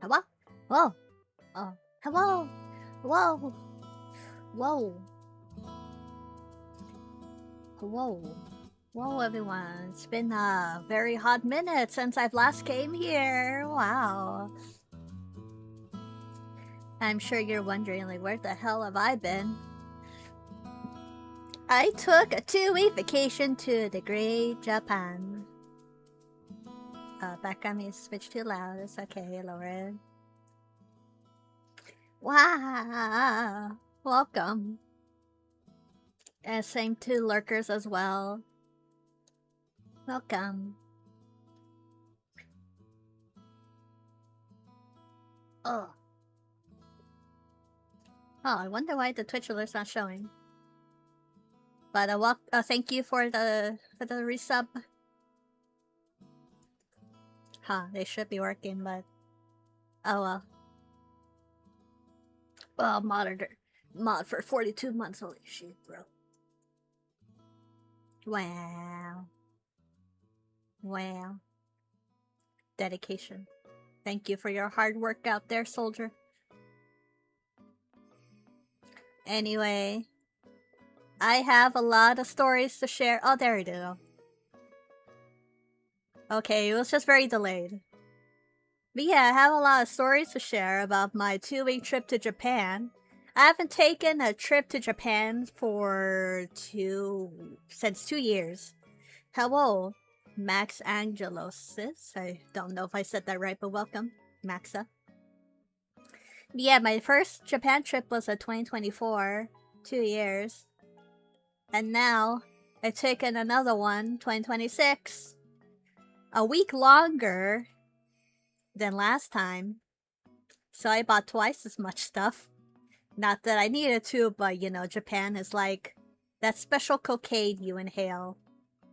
Hello? Whoa. Oh. Hello. Whoa. Whoa. Whoa. Whoa, everyone. It's been a very hot minute since I've last came here. Wow. I'm sure you're wondering, like, where the hell have I been? I took a 2-week vacation to the great Japan. Background music switch too loud. It's okay, Lauren. Wow. Welcome. And same to lurkers as well. Welcome. Oh. Oh, I wonder why the Twitch alert's not showing. But thank you for the resub. Huh, they should be working, but oh well. Well, mod for 42 months. Holy shit, bro. Wow. Wow. Dedication. Thank you for your hard work out there, soldier. Anyway, I have a lot of stories to share. Oh, there we go. Okay, it was just very delayed. But yeah, I have a lot of stories to share about my 2-week trip to Japan. I haven't taken a trip to Japan since 2 years. Hello, Max Angelosis. I don't know if I said that right, but welcome, Maxa. Yeah, my first Japan trip was a 2024, 2 years. And now, I've taken another one, 2026. A week longer than last time. So I bought twice as much stuff. Not that I needed to, but you know, Japan is like that special cocaine you inhale,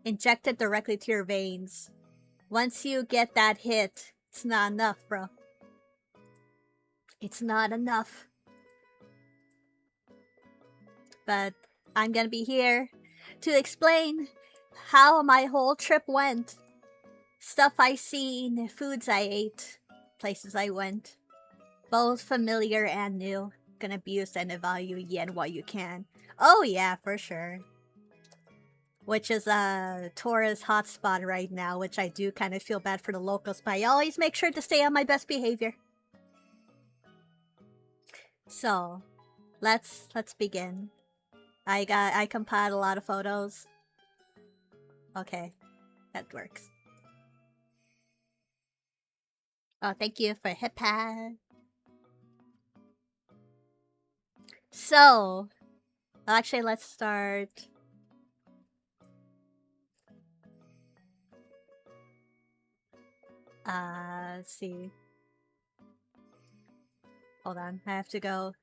injected directly to your veins. Once you get that hit, it's not enough, bro. It's not enough. But I'm gonna be here to explain how my whole trip went. Stuff I seen, foods I ate, places I went. Both familiar and new. Gonna abuse and evaluate yen while you can. Oh yeah, for sure. Which is a tourist hotspot right now, which I do kind of feel bad for the locals, but I always make sure to stay on my best behavior. So, let's begin. I compiled a lot of photos. Okay, that works. Oh, thank you for hip pad. So, actually, let's start. Let's see. Hold on, I have to go.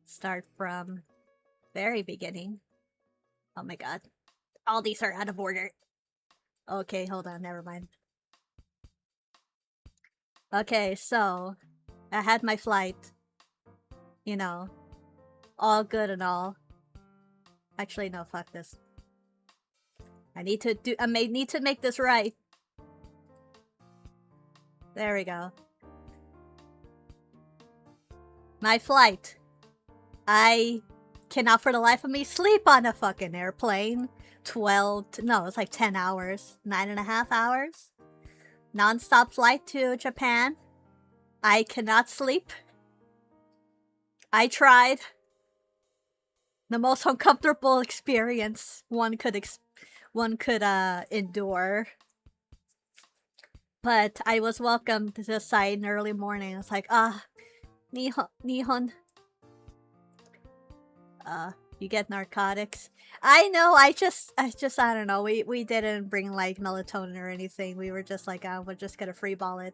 Start from very beginning. Oh my god. All these are out of order. Okay, hold on, never mind. Okay, so I had my flight. You know, all good and all. Actually, no, fuck this. I may need to make this right. There we go. My flight. I cannot for the life of me sleep on a fucking airplane. No, it's like 10 hours. 9.5 hours. Non-stop flight to Japan. I cannot sleep. I tried. The most uncomfortable experience one could endure. But I was welcomed to the site in early morning. It's like, Nihon. You get narcotics. I know, I don't know. We didn't bring like melatonin or anything. We were just like, we're just gonna freeball it.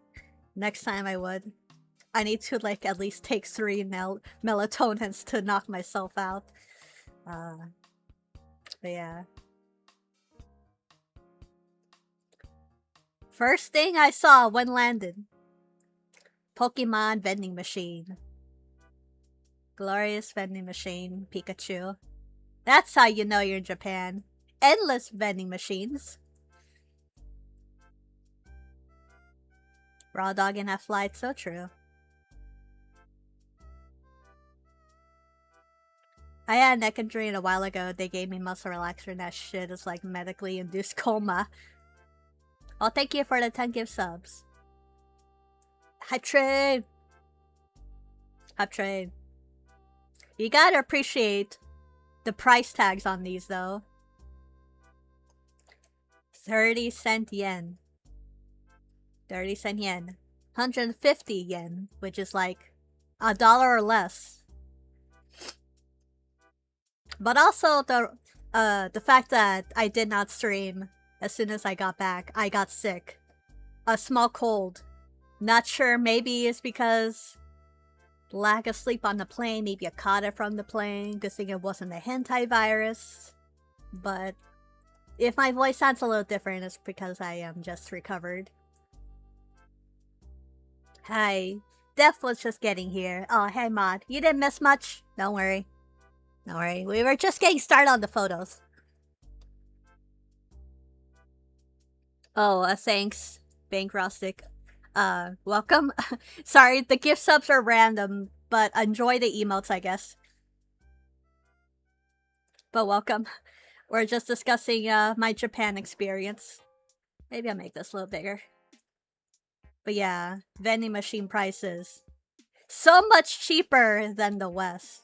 Next time I would. I need to like at least take 3 melatonins to knock myself out. But yeah. First thing I saw when landed. Pokemon vending machine. Glorious vending machine, Pikachu. That's how you know you're in Japan. Endless vending machines. Raw dog in that flight, so true. I had a neck injury a while ago. They gave me muscle relaxer and that shit is like medically induced coma. Oh, thank you for the 10 gift subs. Hype train! Hype train. You gotta appreciate the price tags on these though. 30-cent yen. 30-cent yen. 150 yen, which is like $1 or less. But also the fact that I did not stream as soon as I got back. I got sick. A small cold. Not sure, maybe it's because lack of sleep on the plane. Maybe I caught it from the plane. Good thing it wasn't a hentai virus. But if my voice sounds a little different, it's because I am just recovered. Hi. Def was just getting here. Oh, hey, Mod. You didn't miss much? Don't worry. Don't worry. We were just getting started on the photos. Oh, thanks, Bank Rustic. Welcome. Sorry, the gift subs are random, but enjoy the emotes, I guess. But welcome. We're just discussing my Japan experience. Maybe I'll make this a little bigger. But yeah, vending machine prices. So much cheaper than the West.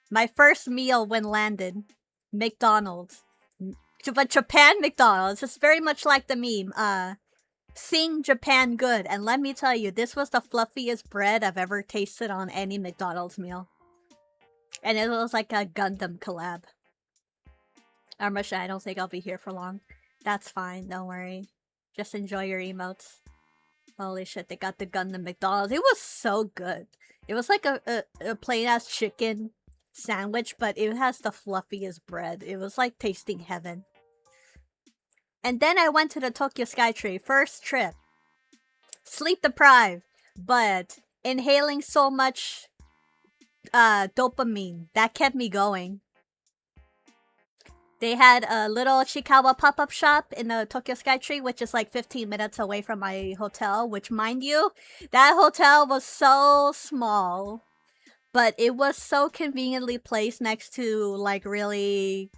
My first meal when landed, McDonald's. But Japan McDonald's is very much like the meme. Sing Japan good. And let me tell you, this was the fluffiest bread I've ever tasted on any McDonald's meal. And it was like a Gundam collab. Armasha, I don't think I'll be here for long. That's fine, don't worry. Just enjoy your emotes. Holy shit, they got the Gundam McDonald's. It was so good. It was like a plain-ass chicken sandwich, but it has the fluffiest bread. It was like tasting heaven. And then I went to the Tokyo Skytree. First trip. Sleep deprived, but inhaling so much dopamine. That kept me going. They had a little Chikawa pop-up shop in the Tokyo Skytree, which is like 15 minutes away from my hotel, which, mind you, that hotel was so small, but it was so conveniently placed next to like really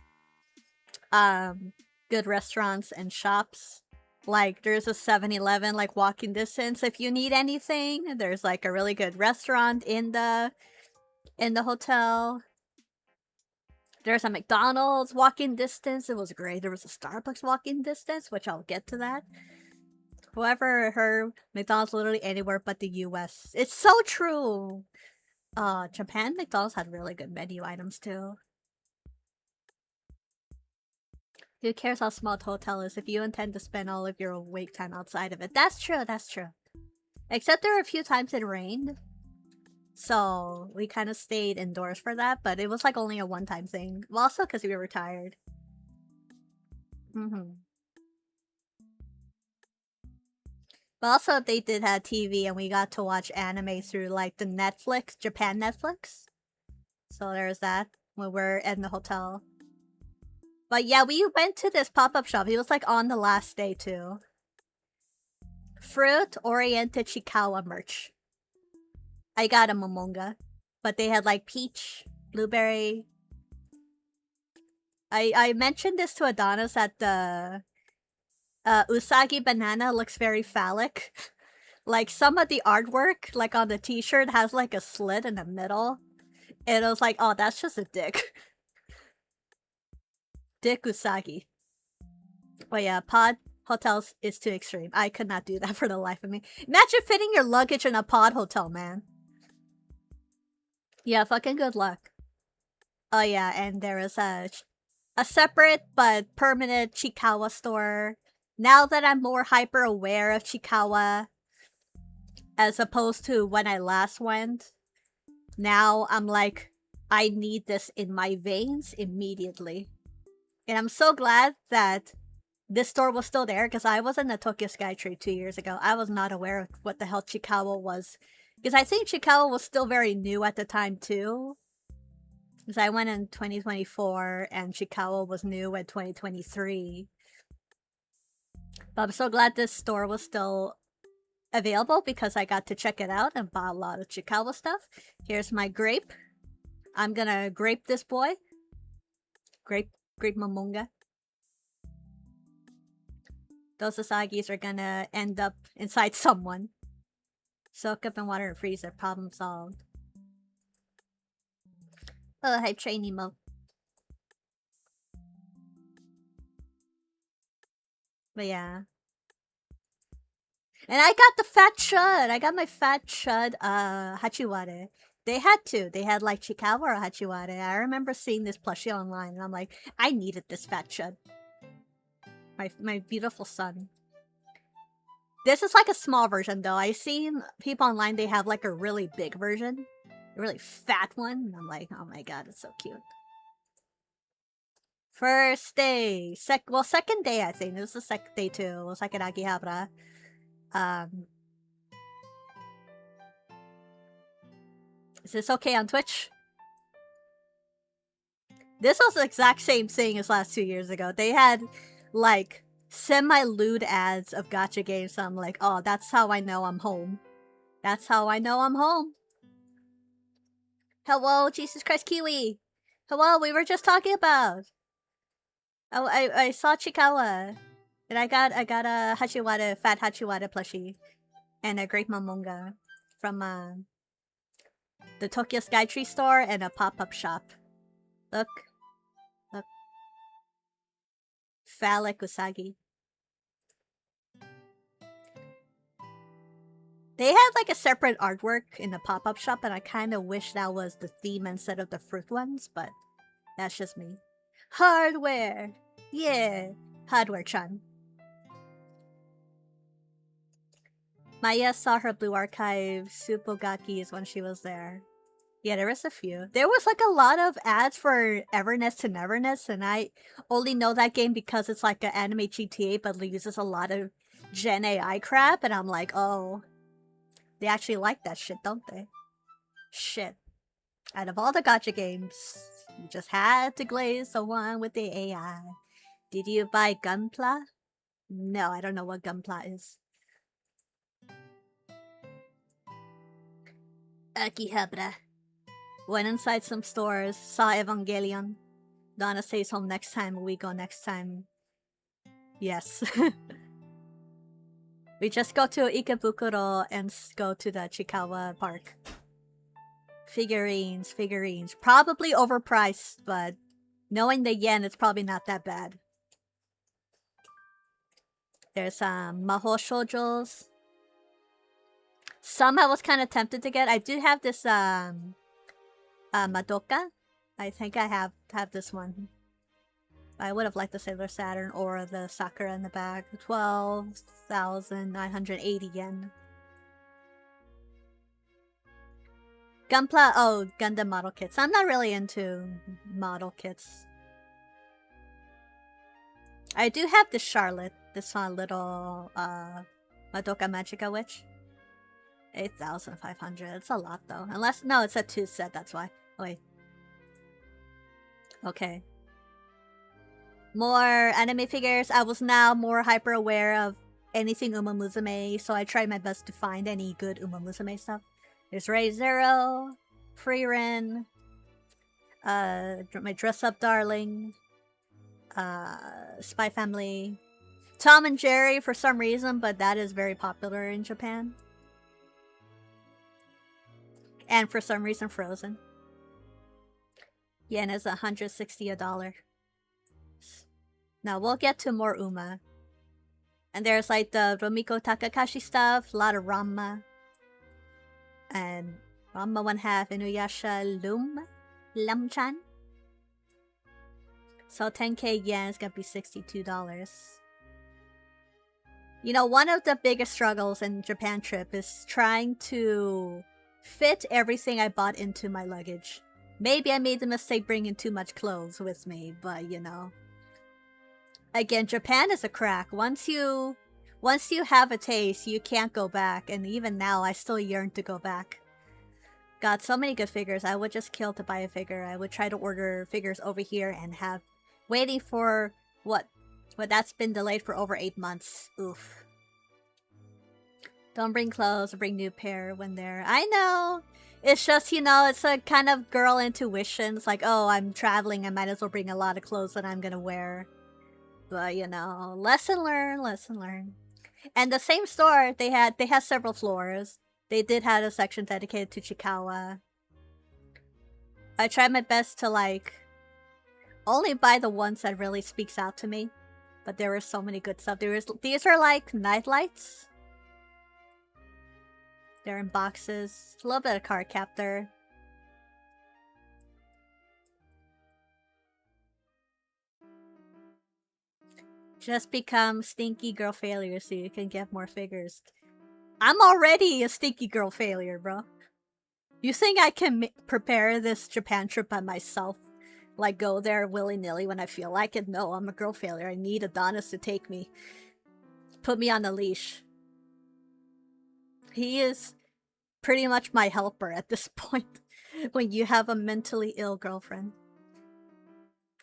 good restaurants and shops. Like there's a 7-Eleven like walking distance if you need anything. There's like a really good restaurant in the hotel. There's a McDonald's walking distance. It was great. There was a Starbucks walking distance, which I'll get to that. Whoever heard McDonald's literally anywhere but the US. It's so true. Japan McDonald's had really good menu items too. Who cares how small the hotel is if you intend to spend all of your wait time outside of it? That's true, that's true. Except there were a few times it rained. So we kind of stayed indoors for that, but it was like only a one-time thing. Well, also because we were tired. But also they did have TV and we got to watch anime through like the Netflix, Japan Netflix. So there's that when we're in the hotel. But yeah, we went to this pop-up shop. It was like on the last day too. Fruit-oriented Chikawa merch. I got a momonga. But they had like peach, blueberry. I mentioned this to Adonis that the Usagi banana looks very phallic. Like some of the artwork, like on the t-shirt, has like a slit in the middle. And it was like, oh, that's just a dick. Dick Usagi. But yeah, pod hotels is too extreme. I could not do that for the life of me. Imagine fitting your luggage in a pod hotel, man. Yeah, fucking good luck. Oh yeah, and there is a separate but permanent Chikawa store. Now that I'm more hyper aware of Chikawa, as opposed to when I last went, now I'm like, I need this in my veins immediately. And I'm so glad that this store was still there because I was in the Tokyo Skytree 2 years ago. I was not aware of what the hell Chikawa was. Because I think Chikawa was still very new at the time too. Because I went in 2024 and Chikawa was new in 2023. But I'm so glad this store was still available because I got to check it out and bought a lot of Chikawa stuff. Here's my grape. I'm gonna grape this boy. Grape Momonga. Those Asagis are gonna end up inside someone. Soak up in water and freeze it. Problem solved. Oh, hi, trainee mode. But yeah. And I got the fat chud. I got my fat chud Hachiware. They had two. They had like Chikawa or Hachiware. I remember seeing this plushie online and I'm like, I needed this fat chud. My beautiful son. This is like a small version though. I seen people online, they have like a really big version. A really fat one. And I'm like, oh my god, it's so cute. First day. Second day, I think. It was the second day too. It was like an Akihabara. Is this okay on Twitch? This was the exact same thing as last 2 years ago. They had like semi-lewd ads of gacha games. So I'm like, oh, that's how I know I'm home. That's how I know I'm home. Hello, Jesus Christ Kiwi. Hello, we were just talking about. Oh, I saw Chikawa. And I got a Hachiwara, fat Hachiwara plushie. And a Great Momonga from the Tokyo Skytree store and a pop-up shop. Look. Look. Phallic Usagi. They had like a separate artwork in the pop-up shop, and I kind of wish that was the theme instead of the fruit ones, but that's just me. Hardware! Yeah! Hardware-chan. Maya saw her Blue Archive Supogakis when she was there. Yeah, there was a few. There was like a lot of ads for Everness to Neverness, and I only know that game because it's like an anime GTA, but it uses a lot of Gen AI crap, and I'm like, oh, they actually like that shit, don't they? Shit. Out of all the gacha games, you just had to glaze the one with the AI. Did you buy Gunpla? No, I don't know what Gunpla is. Akihabara. Went inside some stores, saw Evangelion. Donna stays home next time, we go next time. Yes. We just go to Ikebukuro and go to the Chikawa Park. Figurines. Probably overpriced, but knowing the yen, it's probably not that bad. There's Maho Shoujos. Some I was kind of tempted to get. I do have this Madoka. I think I have this one. I would have liked the Sailor Saturn or the Sakura in the back. 12,980 yen. Gunpla, oh, Gundam model kits. I'm not really into model kits. I do have this Charlotte, this little Madoka Magica Witch. 8,500. It's a lot though. Unless, no, it's a 2 set, that's why. Oh, wait. Okay. More anime figures. I was now more hyper aware of anything Uma Musume, so I tried my best to find any good Uma Musume stuff. There's Ray Zero, Frieren, my dress up darling, Spy Family, Tom and Jerry for some reason, but that is very popular in Japan. And for some reason, Frozen. Yen is $160 a dollar. Now we'll get to more Uma. And there's like the Romiko Takakashi stuff, a lot of Ranma. And Ranma 1/2, Inuyasha Lumchan. So 10k yen is gonna be $62. You know, one of the biggest struggles in Japan trip is trying to fit everything I bought into my luggage. Maybe I made the mistake bringing too much clothes with me, but you know. Again, Japan is a crack. Once you have a taste, you can't go back, and even now I still yearn to go back. Got so many good figures. I would just kill to buy a figure. I would try to order figures over here and have waiting for what that's been delayed for over 8 months. Oof. Don't bring clothes, bring new pair when they're... I know! It's just, you know, it's a kind of girl intuition. It's like, oh, I'm traveling, I might as well bring a lot of clothes that I'm gonna wear. But, you know, lesson learned, lesson learned. And the same store, they had several floors. They did have a section dedicated to Chikawa. I tried my best to, like, only buy the ones that really speaks out to me. But there were so many good stuff. These are like night lights. They're in boxes. A little bit of card captor. Just become stinky girl failure so you can get more figures. I'm already a stinky girl failure, bro. You think I can prepare this Japan trip by myself? Like, go there willy-nilly when I feel like it? No, I'm a girl failure. I need Adonis to take me. Put me on a leash. He is pretty much my helper at this point. When you have a mentally ill girlfriend.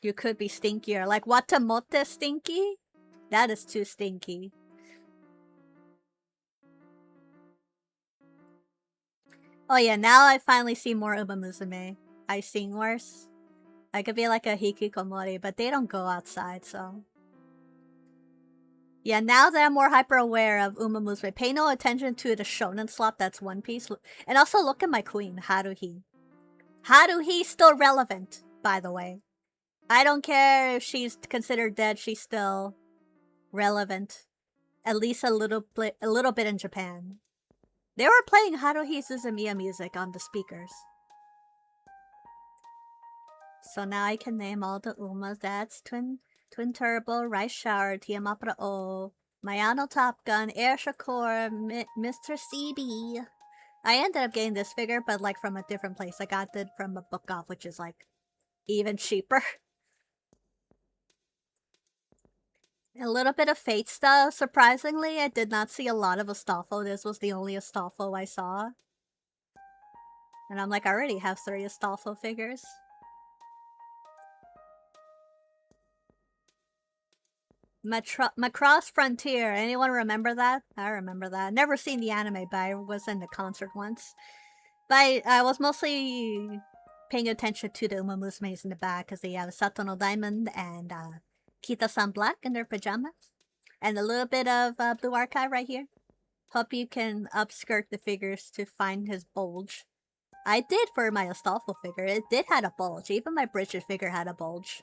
You could be stinkier. Like, Watamote stinky? That is too stinky. Oh yeah, now I finally see more Uma Musume. I've seen worse. I could be like a hikikomori, but they don't go outside, so... Yeah, now that I'm more hyper aware of Uma Musume, pay no attention to the shonen slot that's One Piece. And also look at my queen, Haruhi. Haruhi's still relevant, by the way. I don't care if she's considered dead, she's still relevant. At least a little bit in Japan. They were playing Haruhi Suzumiya music on the speakers. So now I can name all the Umas. That's Twin Turbo, Rice Shower, Tiamapra O, Mayano Top Gun, Air Shakur, Mr. CB. I ended up getting this figure, but like from a different place. I got it from a book off, which is like even cheaper. A little bit of Fate stuff. Surprisingly, I did not see a lot of Astolfo. This was the only Astolfo I saw. And I'm like, I already have 3 Astolfo figures. Macross Frontier. Anyone remember that? I remember that. Never seen the anime, but I was in the concert once. But I was mostly paying attention to the Uma Musumes in the back because they have Satono Diamond and Kita-san Black in their pajamas. And a little bit of Blue Archive right here. Hope you can upskirt the figures to find his bulge. I did for my Astolfo figure. It did have a bulge. Even my British figure had a bulge.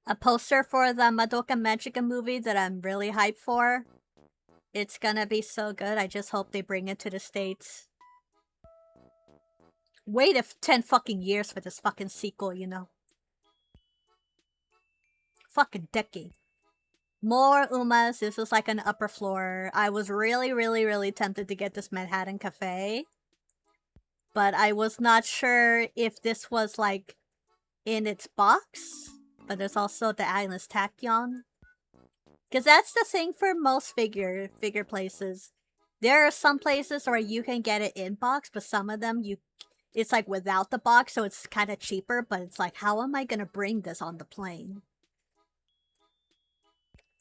A poster for the Madoka Magica movie that I'm really hyped for. It's gonna be so good. I just hope they bring it to the States. Wait 10 fucking years for this fucking sequel, you know. Fucking decade. More Umas. This was like an upper floor. I was really tempted to get this Manhattan Cafe. But I was not sure if this was like in its box. But there's also the Agnes Tachyon. Because that's the thing for most figure places. There are some places where you can get it in box, but some of them it's like without the box, so it's kind of cheaper, but it's like, how am I gonna bring this on the plane?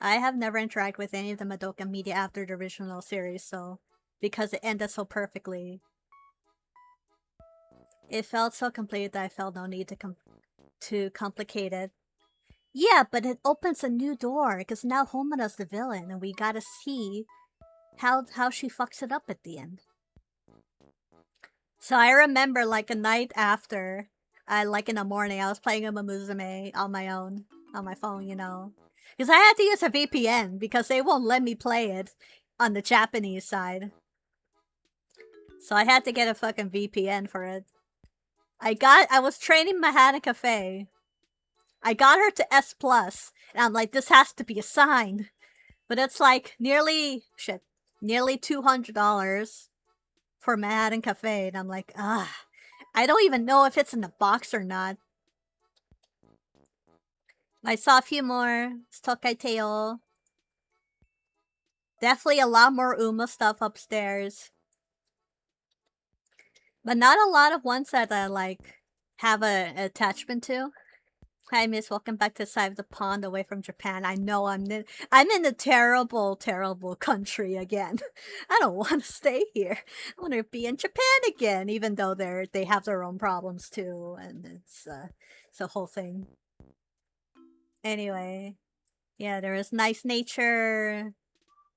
I have never interacted with any of the Madoka media after the original series, so because it ended so perfectly, it felt so complete that I felt no need to complicate it. Yeah, but it opens a new door because now Homena's the villain, and we gotta see how she fucks it up at the end. So I remember like a night after, like in the morning, I was playing a Musume on my own, on my phone, you know. Because I had to use a VPN because they won't let me play it on the Japanese side. So I had to get a fucking VPN for it. I was training Mahana Cafe. I got her to S+, and I'm like, this has to be a sign. But it's like nearly $200 for Manhattan Cafe, and I'm like, I don't even know if it's in the box or not. I saw a few more. Stokai Teo. Definitely a lot more Uma stuff upstairs. But not a lot of ones that I like have an attachment to. Hi Miss, welcome back to Side of the Pond away from Japan. I know I'm in a terrible, terrible country again. I don't want to stay here. I want to be in Japan again, even though they have their own problems too, and it's a whole thing. Anyway, yeah, there is nice nature.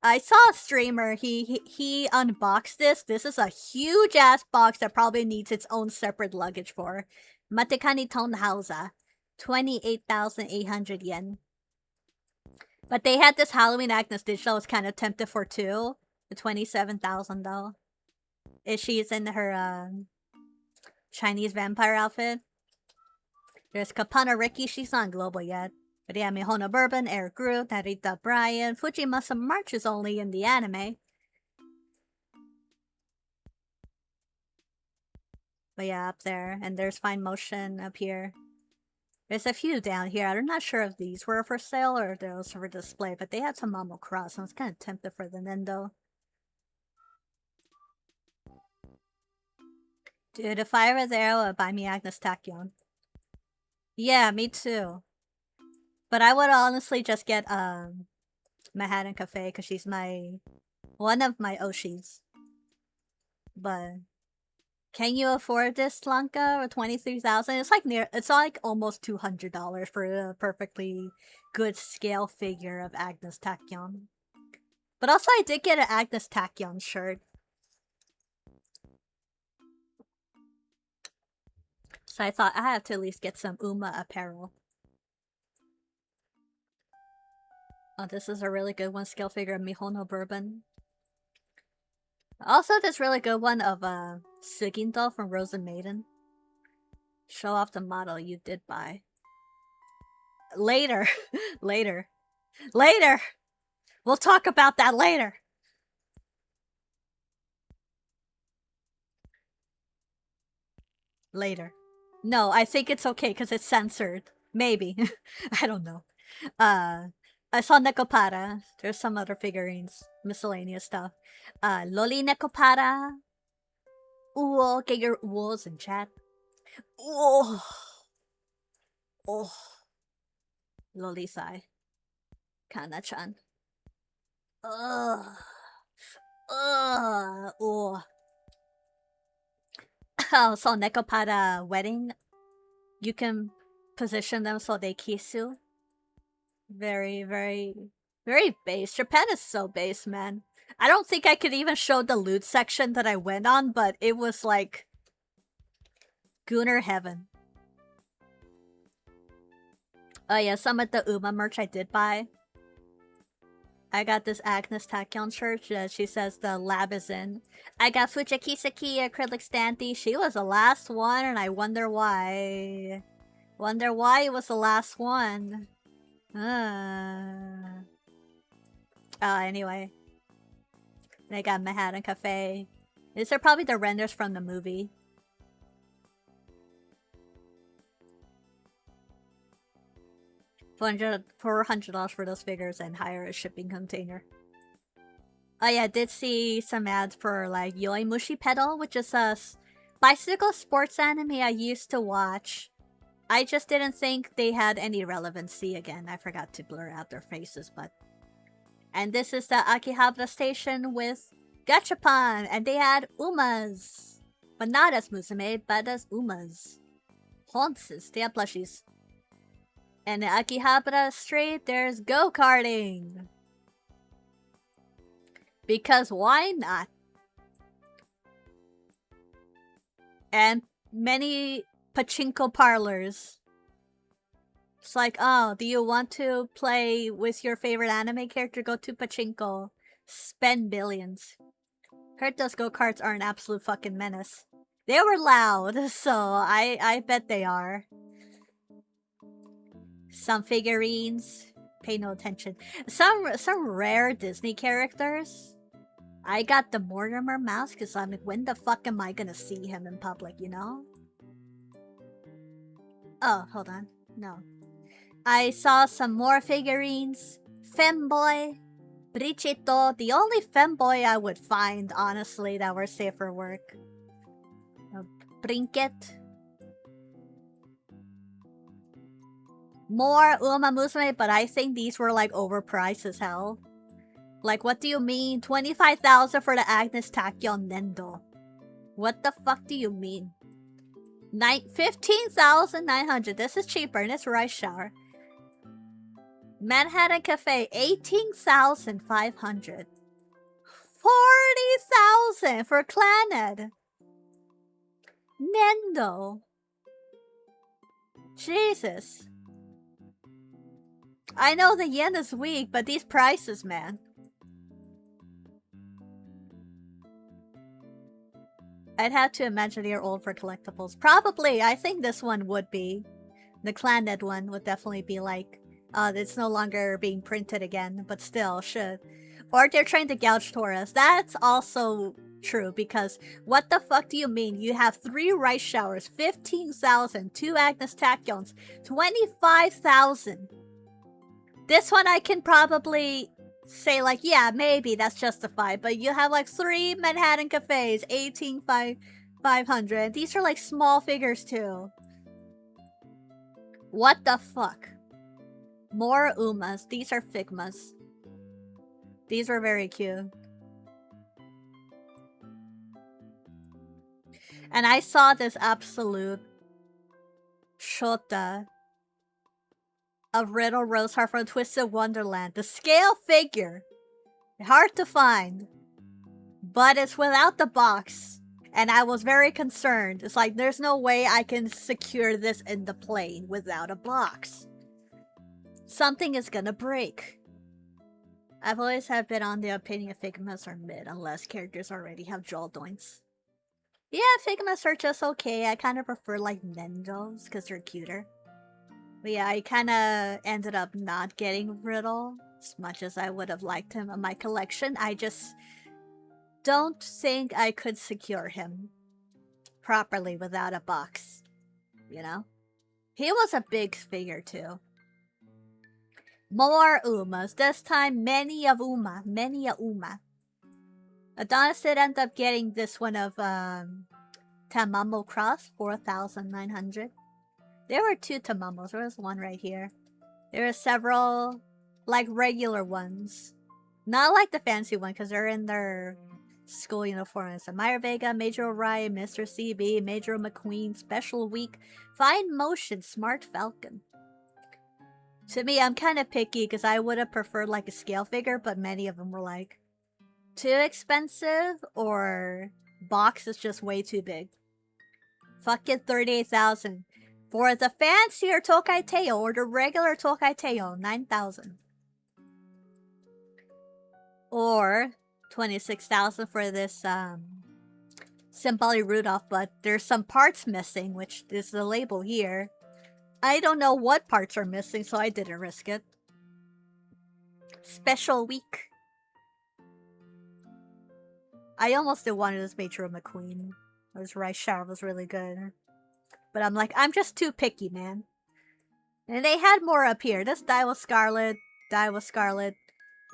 I saw a streamer. He unboxed this. This is a huge ass box that probably needs its own separate luggage for. Matekani Tonhausa. 28,800 yen. But they had this Halloween Agnes digital. I was kind of tempted for two. The 27,000 though. She's in her Chinese vampire outfit. There's Kapana Riki. She's not global yet. But yeah, Mihono Bourbon, Eric Groot, Narita Bryan, Fujimasa March is only in the anime. But yeah, up there. And there's Fine Motion up here. There's a few down here. I'm not sure if these were for sale or those for display, but they had some Mamo Cross. I was kind of tempted for the Nendo. Dude, if I were there, I would buy me Agnes Tachyon. Yeah, me too. But I would honestly just get Manhattan Cafe because she's one of my Oshis. But can you afford this, Lanka? Or 23,000? It's like almost $200 for a perfectly good scale figure of Agnes Tachyon. But also I did get an Agnes Tachyon shirt. So I thought I have to at least get some Uma apparel. Oh, this is a really good one, scale figure of Mihono Bourbon. Also, this really good one of Suginto from Rose and Maiden. Show off the model you did buy. Later. Later. Later! We'll talk about that later! Later. No, I think it's okay because it's censored. Maybe. I don't know. I saw Nekopara. There's some other figurines. Miscellaneous stuff. Loli Nekopara. Ooh, get your oohs in chat. Ooh. Oh. Loli-sai. Kana-chan. Ugh. Ugh. Ooh. Oh, so Nekopara wedding. You can position them so they kiss you. Very, very, very base. Japan is so base, man. I don't think I could even show the loot section that I went on, but it was like Gunner heaven. Oh yeah, some of the Uma merch I did buy. I got this Agnes Tachyon shirt. She says the lab is in. I got Fujikisaki acrylic standee. She was the last one, and I wonder why. Wonder why it was the last one. Anyway. They got Manhattan Cafe. These are probably the renders from the movie. $400 for those figures and hire a shipping container. Oh yeah, I did see some ads for like Yoi Mushi Pedal, which is bicycle sports anime I used to watch. I just didn't think they had any relevancy again. I forgot to blur out their faces, but... And this is the Akihabara station with Gachapon, and they had Umas. But not as Musume, but as Umas. Honses, they have plushies. And in Akihabara Street, there's go-karting. Because why not? And many pachinko parlors. It's like, oh, do you want to play with your favorite anime character? Go to pachinko. Spend billions. Heard those go-karts are an absolute fucking menace. They were loud, so I bet they are. Some figurines. Pay no attention. Some rare Disney characters. I got the Mortimer mouse because I'm like, when the fuck am I gonna see him in public, you know? Oh, hold on. No. I saw some more figurines. Femboy. Brichito. The only femboy I would find, honestly, that were safe for work. Brinket. More Uma Musume, but I think these were like overpriced as hell. Like, what do you mean? 25,000 for the Agnes Tachyon Nendo. What the fuck do you mean? 15,900. This is cheaper and it's rice shower. Manhattan Cafe, 18,500. 40,000 for Clannad. Nendo. Jesus. I know the yen is weak, but these prices, man. I'd have to imagine they're old for collectibles. Probably. I think this one would be. The Clannad one would definitely be like, it's no longer being printed again, but still should. Or they're trying to gouge tourists. That's also true, because what the fuck do you mean? You have 3 rice showers, 15,000, 2 Agnes Tachyons, 25,000. This one I can probably say like, yeah, maybe that's justified, but you have like 3 Manhattan Cafes, 18,500. These are like small figures too. What the fuck? More Umas. These are Figmas. These were very cute. And I saw this absolute Shota of Riddle Roseheart from Twisted Wonderland. The scale figure. Hard to find. But it's without the box. And I was very concerned. It's like, there's no way I can secure this in the plane without a box. Something is gonna break. I've always have been on the opinion Figmas are mid unless characters already have jaw joints. Yeah, Figmas are just okay. I kind of prefer like Nendos because they're cuter. But yeah, I kind of ended up not getting Riddle as much as I would have liked him in my collection. I just don't think I could secure him properly without a box, you know? He was a big figure too. More Umas. This time, many a Uma. Adonis did end up getting this one of Tamamo Cross, 4,900. There were 2 Tamamos. There was one right here. There are several, like, regular ones. Not like the fancy one, because they're in their school uniforms. Amira Vega, Major Orion, Mr. CB, Major McQueen, Special Week, Fine Motion, Smart Falcon. To me, I'm kind of picky because I would have preferred like a scale figure, but many of them were like too expensive or box is just way too big. Fucking 38,000 for the fancier Tokai Teo or the regular Tokai Teo, 9,000. Or 26,000 for this Symboli Rudolph, but there's some parts missing, which is the label here. I don't know what parts are missing, so I didn't risk it. Special Week. I almost did one of this Major McQueen. This rice shower was really good. But I'm like, I'm just too picky, man. And they had more up here. This Die was Scarlet.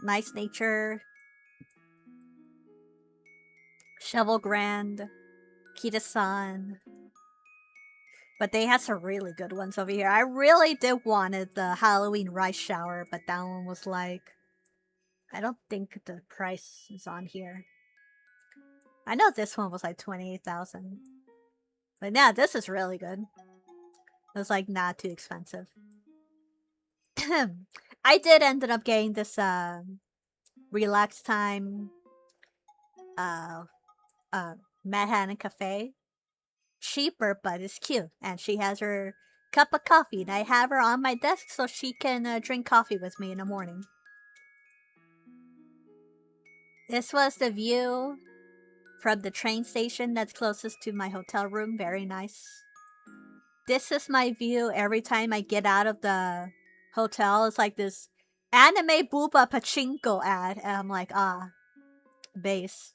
Nice Nature. Shovel Grand. Kita-san. But they had some really good ones over here. I really did wanted the Halloween rice shower, but that one was like... I don't think the price is on here. I know this one was like 28,000. But yeah, this is really good. It was like not too expensive. I did ended up getting this relax time Manhattan Cafe. Cheaper, but it's cute. And she has her cup of coffee, and I have her on my desk so she can drink coffee with me in the morning. This was the view from the train station that's closest to my hotel room. Very nice. This is my view every time I get out of the hotel. It's like this anime booba pachinko ad, and I'm like, based.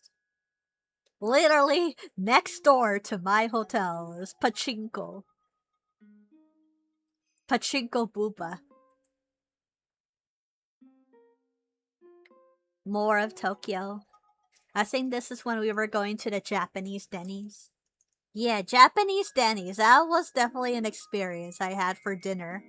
Literally next door to my hotel is pachinko. Pachinko booba. More of Tokyo. I think this is when we were going to the Japanese Denny's. Yeah, Japanese Denny's. That was definitely an experience I had for dinner.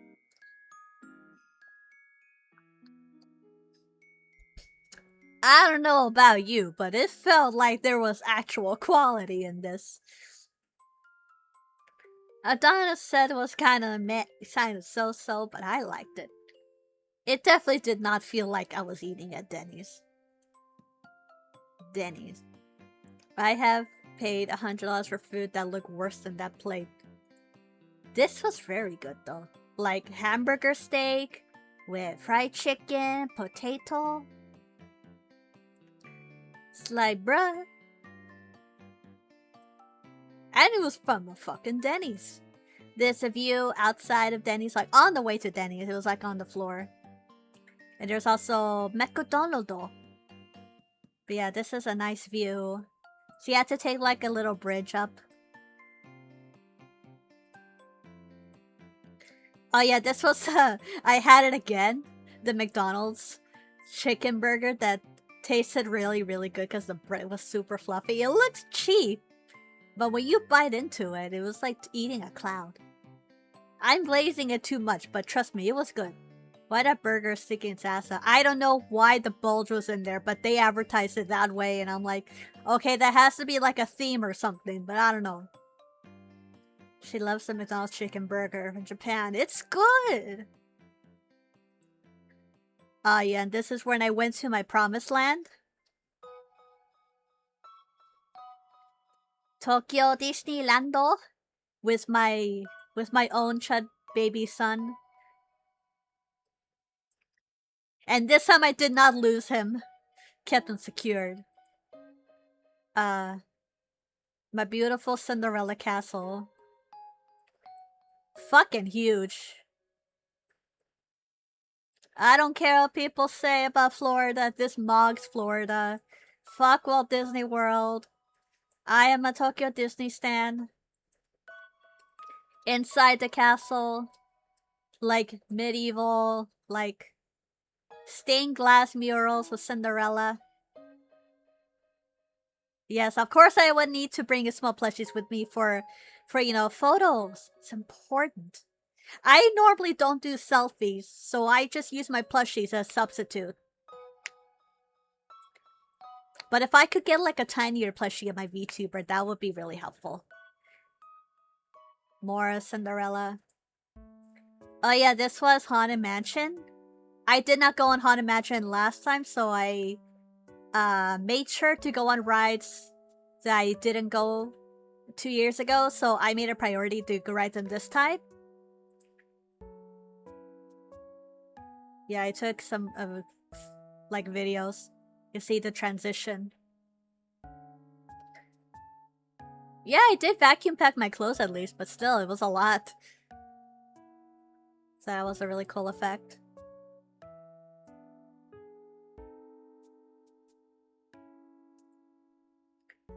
I don't know about you, but it felt like there was actual quality in this. Adonis said it was kind of meh, kind of so-so, but I liked it. It definitely did not feel like I was eating at Denny's. I have paid $100 for food that looked worse than that plate. This was very good though. Like hamburger steak with fried chicken, potato. It's like, bruh. And it was from a fucking Denny's. There's a view outside of Denny's, like on the way to Denny's. It was like on the floor. And there's also McDonald's. But yeah, this is a nice view. So you had to take like a little bridge up. Oh yeah, this was, I had it again. The McDonald's chicken burger that tasted really, really good because the bread was super fluffy. It looks cheap, but when you bite into it, it was like eating a cloud. I'm glazing it too much, but trust me, it was good. Why that burger sticking its ass out? I don't know why the bulge was in there, but they advertised it that way, and I'm like, okay, that has to be like a theme or something, but I don't know. She loves the McDonald's chicken burger in Japan. It's good! Yeah, and this is when I went to my promised land. Tokyo Disneylando with my own chud baby son. And this time I did not lose him. Kept him secured. My beautiful Cinderella castle. Fucking huge. I don't care what people say about Florida. This mogs Florida. Fuck Walt Disney World. I am a Tokyo Disney stan. Inside the castle, like medieval, like stained glass murals of Cinderella. Yes, of course I would need to bring small plushies with me for you know, photos. It's important. I normally don't do selfies, so I just use my plushies as substitute. But if I could get like a tinier plushie of my VTuber, that would be really helpful. More Cinderella. Oh yeah, this was Haunted Mansion. I did not go on Haunted Mansion last time, so I made sure to go on rides that I didn't go 2 years ago, so I made a priority to go ride them this time. Yeah, I took some like videos. You see the transition. Yeah, I did vacuum pack my clothes at least, but still, it was a lot. So that was a really cool effect.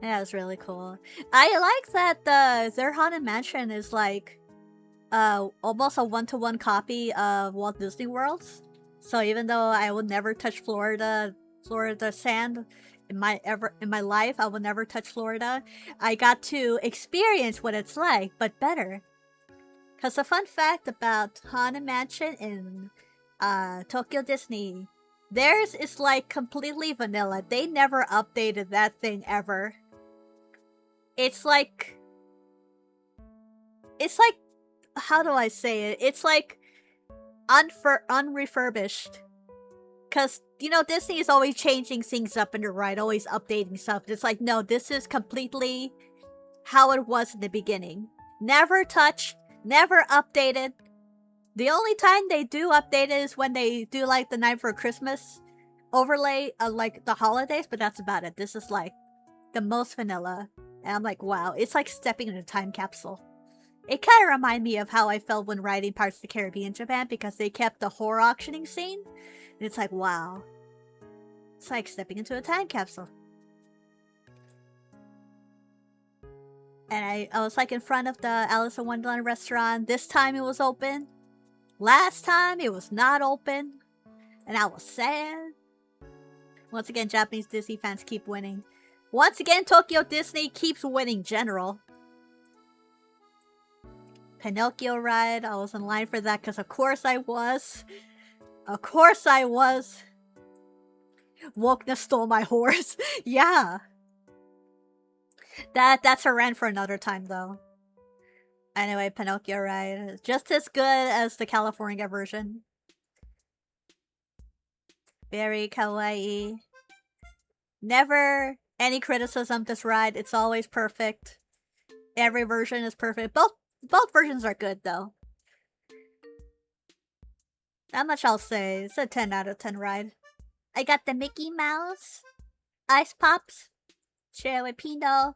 Yeah, it was really cool. I like that their Haunted Mansion is like almost a one-to-one copy of Walt Disney World's. So even though I would never touch Florida, Florida sand in my life. I will never touch Florida. I got to experience what it's like, but better. Because a fun fact about Haunted Mansion in Tokyo Disney, theirs is like completely vanilla. They never updated that thing ever. It's like, how do I say it? It's like unrefurbished. Because, you know, Disney is always changing things up in the ride, always updating stuff. It's like, no, this is completely how it was in the beginning. Never touched, never updated. The only time they do update it is when they do like the Night for Christmas overlay of like the holidays, but that's about it. This is like the most vanilla. And I'm like, wow, it's like stepping in a time capsule. It kind of reminded me of how I felt when riding Pirates of the Caribbean in Japan because they kept the horror auctioning scene. And it's like, wow. It's like stepping into a time capsule. And I was like in front of the Alice in Wonderland restaurant. This time it was open. Last time it was not open. And I was sad. Once again, Japanese Disney fans keep winning. Once again, Tokyo Disney keeps winning general. Pinocchio ride. I was in line for that because of course I was. Of course I was. Wokeness stole my horse. Yeah. That's a rant for another time though. Anyway, Pinocchio ride. Just as good as the California version. Very kawaii. Never any criticism this ride. It's always perfect. Every version is perfect. Both versions are good though. Not much I'll say. It's a 10 out of 10 ride. I got the Mickey Mouse, Ice Pops, share with Pino.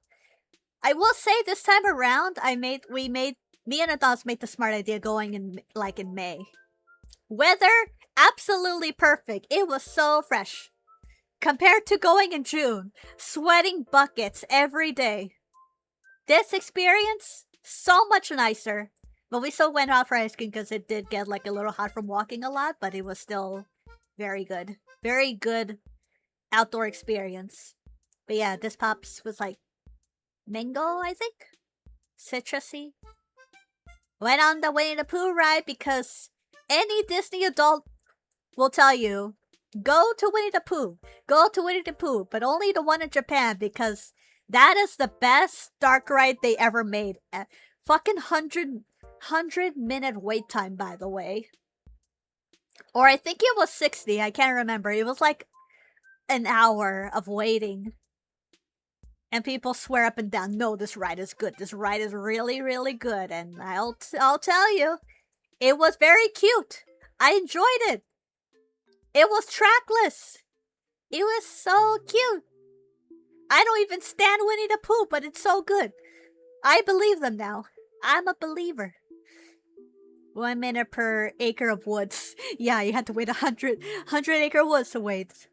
I will say this time around, me and Adonis made the smart idea going in May. Weather, absolutely perfect. It was so fresh. Compared to going in June, sweating buckets every day. This experience, so much nicer. But we still went out for ice cream because it did get like a little hot from walking a lot, but it was still very good. Very good outdoor experience. But yeah, this Pops was like mango, I think? Citrusy. Went on the Winnie the Pooh ride because any Disney adult will tell you, go to Winnie the Pooh. Go to Winnie the Pooh, but only the one in Japan because that is the best dark ride they ever made. Fucking 100-minute wait time, by the way. Or I think it was 60, I can't remember. It was like an hour of waiting. And people swear up and down, no, this ride is good. This ride is really, really good. And I'll tell you, it was very cute. I enjoyed it. It was trackless. It was so cute. I don't even stand Winnie the Pooh, but it's so good. I believe them now. I'm a believer. 1 minute per acre of woods. Yeah, you had to wait 100 acre woods to wait.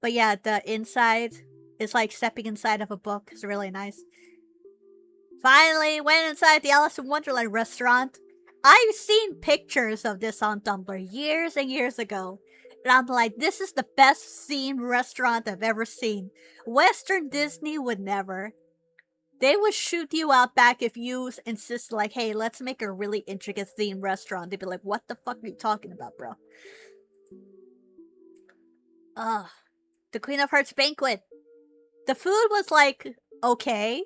But yeah, the inside is like stepping inside of a book. It's really nice. Finally, went inside the Alice in Wonderland restaurant. I've seen pictures of this on Tumblr years and years ago. And I'm like, this is the best themed restaurant I've ever seen. Western Disney would never. They would shoot you out back if you insist like, hey, let's make a really intricate themed restaurant. They'd be like, what the fuck are you talking about, bro? Ugh. The Queen of Hearts banquet. The food was like, okay.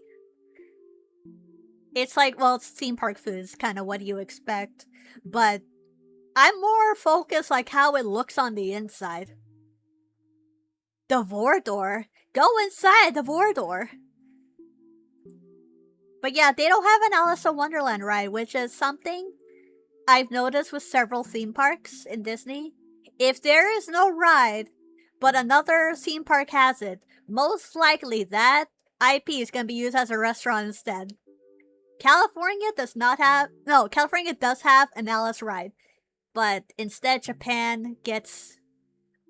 It's like, well, it's theme park food. It's kind of what you expect. But I'm more focused like how it looks on the inside. The Vordor. Go inside the Vordor. But yeah, they don't have an Alice in Wonderland ride, which is something I've noticed with several theme parks in Disney. If there is no ride, but another theme park has it, most likely that IP is going to be used as a restaurant instead. California does have an Alice ride, but instead Japan gets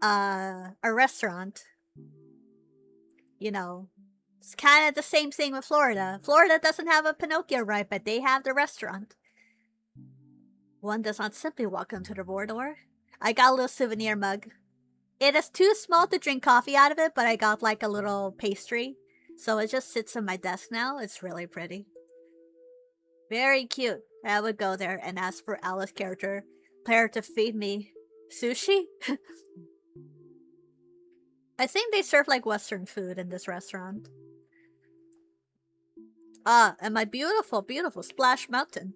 a restaurant. You know, it's kind of the same thing with Florida. Florida doesn't have a Pinocchio ride, but they have the restaurant. One does not simply walk into the Bordor. I got a little souvenir mug. It is too small to drink coffee out of it, but I got like a little pastry. So it just sits on my desk now. It's really pretty. Very cute. I would go there and ask for Alice character player to feed me sushi. I think they serve like Western food in this restaurant. Ah, and my beautiful, beautiful Splash Mountain.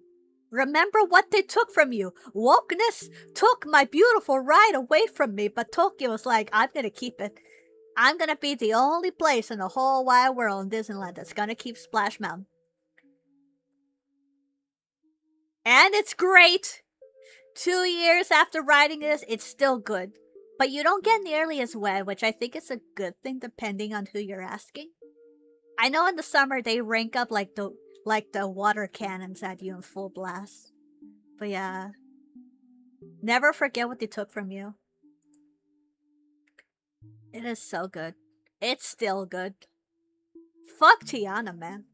Remember what they took from you. Wokeness took my beautiful ride away from me, but Tokyo was like, I'm gonna keep it. I'm gonna be the only place in the whole wide world in Disneyland that's gonna keep Splash Mountain. And it's great! 2 years after riding this, it's still good. But you don't get nearly as wet, which I think is a good thing depending on who you're asking. I know in the summer they rank up like the water cannons at you in full blast. But yeah. Never forget what they took from you. It is so good. It's still good. Fuck Tiana, man.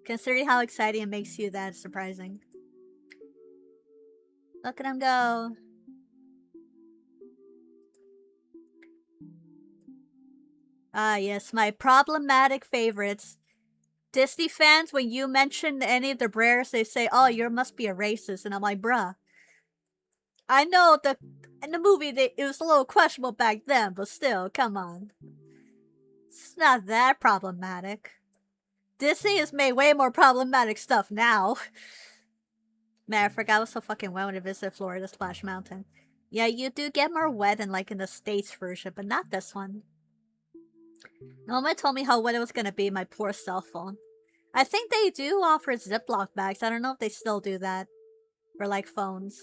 Considering how exciting it makes you, that's surprising. Look at him go. Ah, yes, my problematic favorites. Disney fans, when you mention any of the Brers, they say, oh, you must be a racist. And I'm like, bruh. I know in the movie it was a little questionable back then, but still, come on. It's not that problematic. Disney has made way more problematic stuff now. Man, I forgot I was so fucking wet when I visited Florida Splash Mountain. Yeah, you do get more wet in like in the States version, but not this one. No one told me how wet it was gonna be, my poor cell phone. I think they do offer Ziploc bags. I don't know if they still do that. For like phones.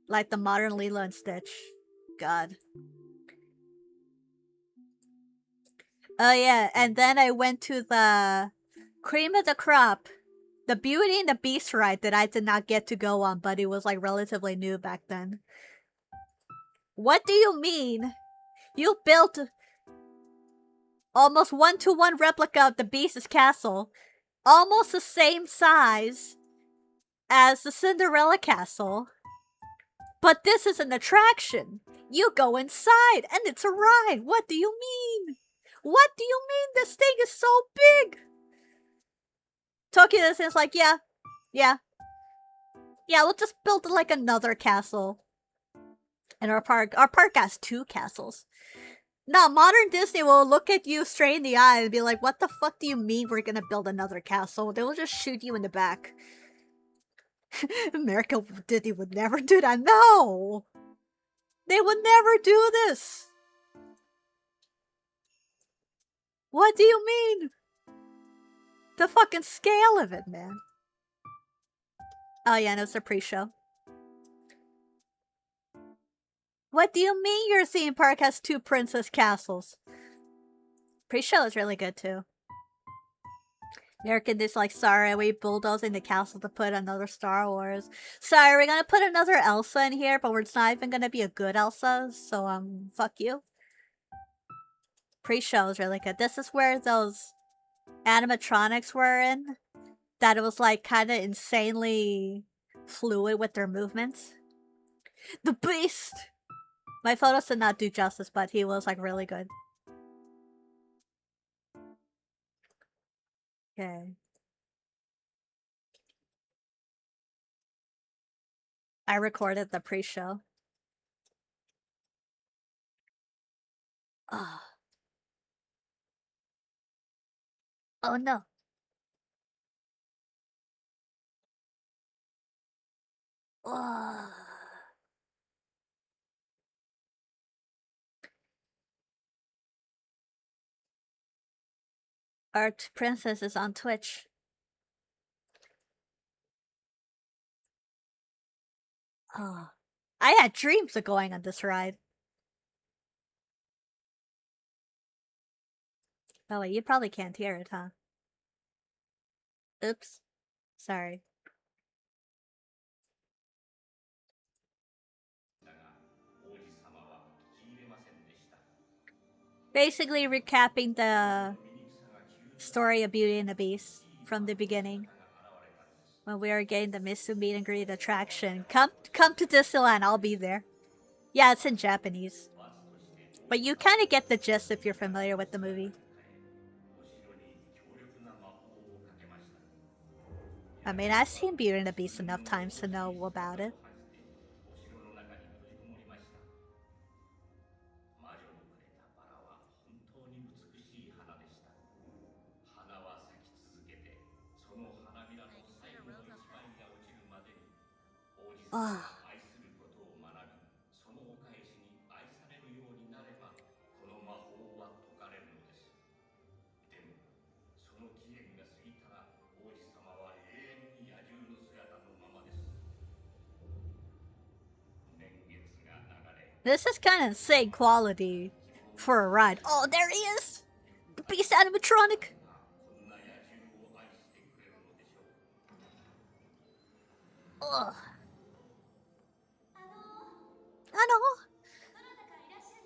Like the modern Lilo and Stitch. God. Oh yeah, and then I went to the Cream of the Crop. The Beauty and the Beast ride that I did not get to go on, but it was like relatively new back then. What do you mean? You built almost one-to-one replica of the Beast's castle. Almost the same size as the Cinderella castle. But this is an attraction. You go inside and it's a ride. What do you mean? What do you mean this thing is so big? Tokyo Disney's like, yeah. Yeah, we'll just build like another castle. In our park has 2 castles. Now, modern Disney will look at you straight in the eye and be like, what the fuck do you mean we're gonna build another castle? They will just shoot you in the back. America Disney would never do that. No! They would never do this! What do you mean? The fucking scale of it, man. Oh yeah, no, it's a pre-show. What do you mean your theme park has 2 princess castles? Pre-show is really good too. American is like, sorry, we bulldozing the castle to put another Star Wars. Sorry, we're gonna put another Elsa in here, but it's not even gonna be a good Elsa, so fuck you. Pre-show is really good. This is where those animatronics were in. That it was like kind of insanely fluid with their movements. The Beast! My photos did not do justice, but he was like really good. Okay. I recorded the pre-show. Oh. Oh no. Oh. Our princess is on Twitch. Oh. I had dreams of going on this ride. Oh wait, you probably can't hear it, huh? Oops. Sorry. Basically recapping the story of Beauty and the Beast from the beginning. When we are getting the Mitsu meet and greet attraction. Come to Disneyland, I'll be there. Yeah, it's in Japanese. But you kind of get the gist if you're familiar with the movie. I mean, I've seen Beauty and the Beast enough times to know about it. 魔女のくれたバラは本当に美しい花でした。花は咲き続けて、その花びらの最後の一枚が落ちるまでに、王子様 Ugh. が愛することを学び、そのお返しに愛されるようになれば、この魔法は解かれるのです。でも、その期限が過ぎたら、王子様は永遠に野獣の姿のままです。年月が流れ、This is kind of insane quality for a ride. Oh, there he is! The Beast animatronic! こんな野獣を愛してくれるのでしょう。Ugh. あのあの、どなたかいらっしゃる。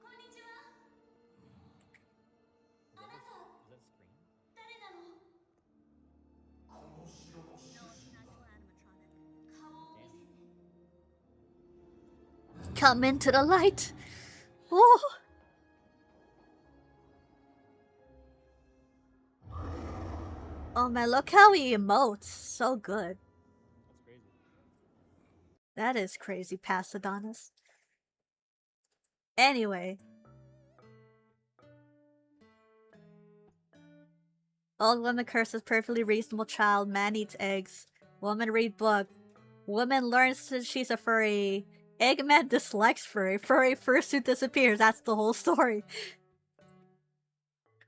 こんにちは。あなた誰なの。この城の主人だ。顔を見せて。 come into the light. Oh. Oh man, look how he emotes. So good. That is crazy, past Adonis. Anyway. Old woman curses perfectly reasonable child. Man eats eggs. Woman read book. Woman learns that she's a furry. Eggman dislikes furry. Furry fursuit disappears. That's the whole story.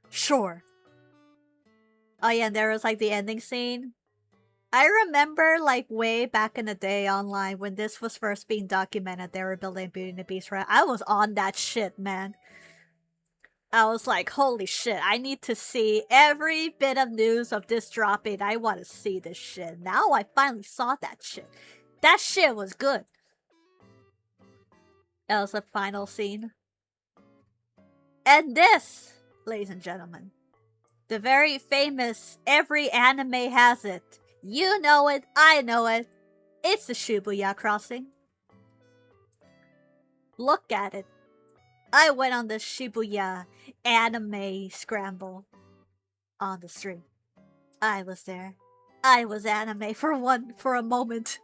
Sure. Oh yeah, and there was like the ending scene. I remember like way back in the day online when this was first being documented, they were building Beauty and the Beast, right? I was on that shit, man. I was like, holy shit, I need to see every bit of news of this dropping. I want to see this shit. Now I finally saw that shit. That shit was good. That was the final scene. And this, ladies and gentlemen, the very famous every anime has it. You know it, I know it. It's the Shibuya crossing. Look at it. I went on the Shibuya anime scramble on the street. I was there. I was anime for a moment.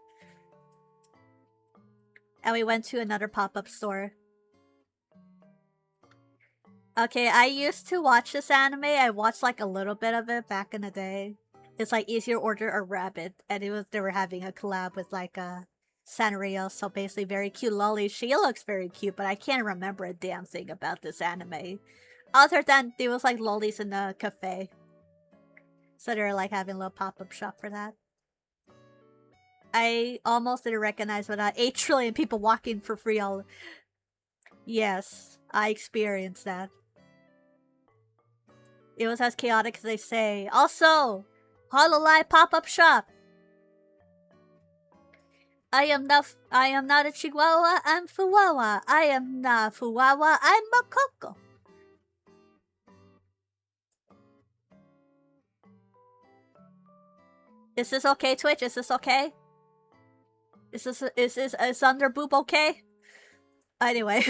And we went to another pop-up store. Okay, I used to watch this anime. I watched like a little bit of it back in the day. It's like Easier Order a Rabbit, and they were having a collab with like Sanrio, so basically very cute lolly. She looks very cute, but I can't remember a damn thing about this anime. Other than there was like lollies in the cafe. So they're like having a little pop-up shop for that. I almost didn't recognize without 8 trillion people walking for free all. Yes, I experienced that. It was as chaotic as they say. Also, Hololive pop-up shop. I am not a Chihuahua, I'm Fuwawa. I am not Fuwawa, I'm Makoko. Is this okay, Twitch? Is this okay? Is under boob okay? Anyway.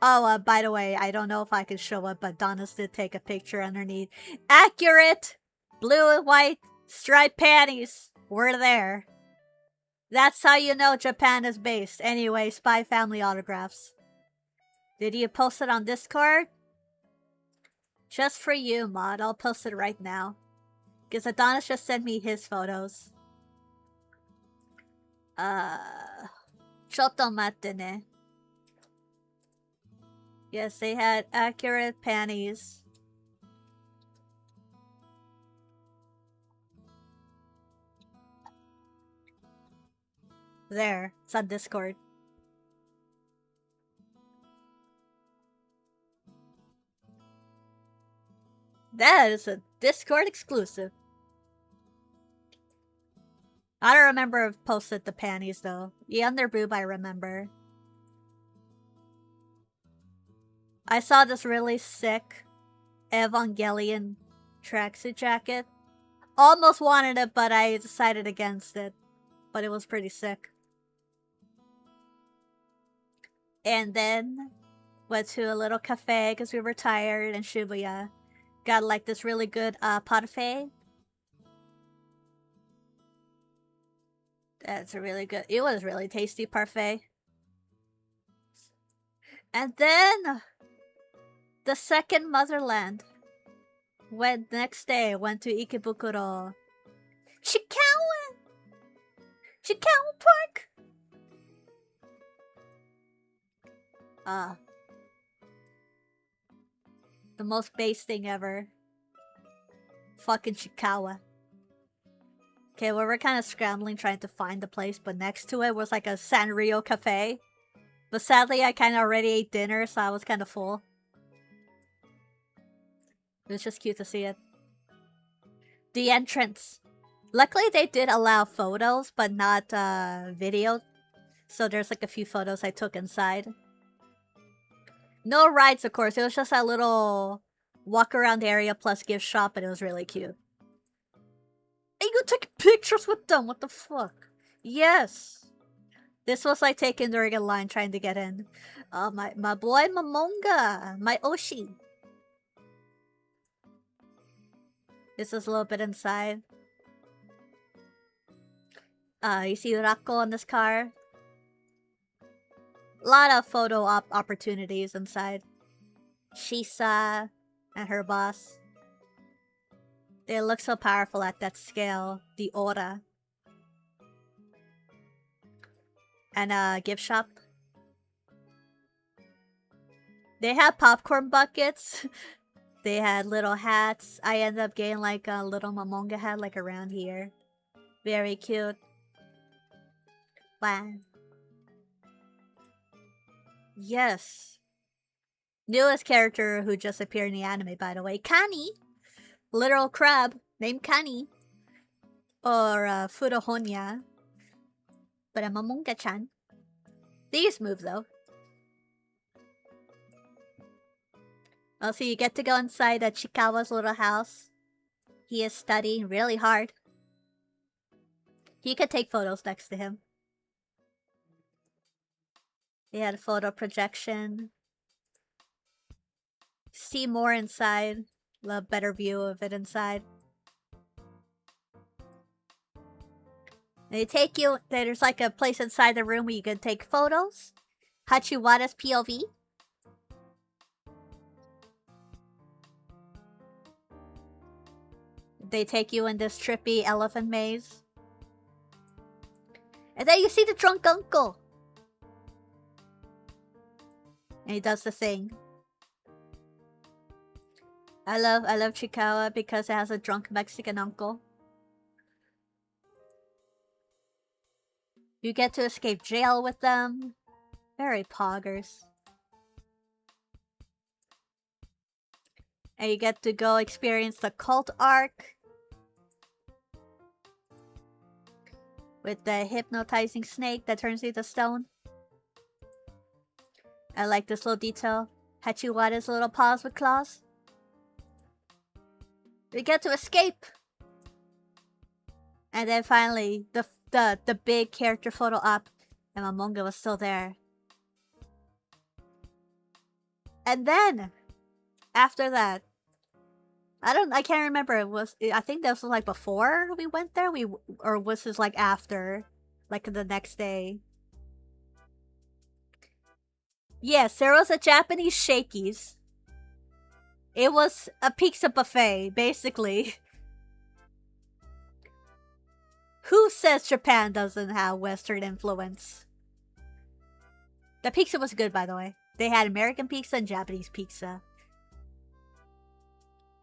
Oh, by the way, I don't know if I can show it, but Donis did take a picture underneath. Accurate! Blue and white striped panties. We're there. That's how you know Japan is based. Anyway, Spy Family autographs. Did you post it on Discord? Just for you, mod. I'll post it right now. Because Adonis just sent me his photos. Chotto matte ne. Yes, they had accurate panties. There, it's on Discord. That is a Discord exclusive. I don't remember if posted the panties though. The underboob I remember. I saw this really sick Evangelion tracksuit jacket. Almost wanted it, but I decided against it. But it was pretty sick. And then went to a little cafe because we were tired in Shibuya. Got like this really good parfait. That's a really good. It was really tasty parfait. And then the second motherland. Went next day. Went to Ikebukuro. Chikawa Park. The most base thing ever. Fucking Chikawa. Okay, well, we're kind of scrambling trying to find the place, but next to it was like a Sanrio cafe. But sadly, I kind of already ate dinner, so I was kind of full. It was just cute to see it. The entrance. Luckily, they did allow photos, but not video. So there's like a few photos I took inside. No rides, of course. It was just a little walk around area plus gift shop, and it was really cute. And you took pictures with them. What the fuck? Yes. This was like taken during a line trying to get in. My boy Momonga. My Oshi. This is a little bit inside. You see Rako on this car. A lot of photo opportunities inside. Shisa and her boss. They look so powerful at that scale. The aura. And a gift shop. They had popcorn buckets. They had little hats. I ended up getting like a little Momonga hat like around here. Very cute. Wow. Yes. Newest character who just appeared in the anime, by the way. Kani. Literal crab named Kani. Or Furuhonya. But a Momonga-chan. These move though. Also, you get to go inside Chikawa's little house. He is studying really hard. You could take photos next to him. They had a photo projection. See more inside. A better view of it inside. They take you. There's like a place inside the room where you can take photos. Hachiwada's POV. They take you in this trippy elephant maze. And then you see the drunk uncle. And he does the thing. I love Chikawa because it has a drunk Mexican uncle. You get to escape jail with them. Very poggers. And you get to go experience the cult arc. With the hypnotizing snake that turns into stone. I like this little detail. Hachiwada's little paws with claws. We get to escape. And then finally, the big character photo up, and Momonga was still there. And then, after that, I can't remember. I think this was like before we went there. Or was this like after, like the next day? Yes, there was a Japanese Shakey's. It was a pizza buffet, basically. Who says Japan doesn't have Western influence? The pizza was good, by the way. They had American pizza and Japanese pizza.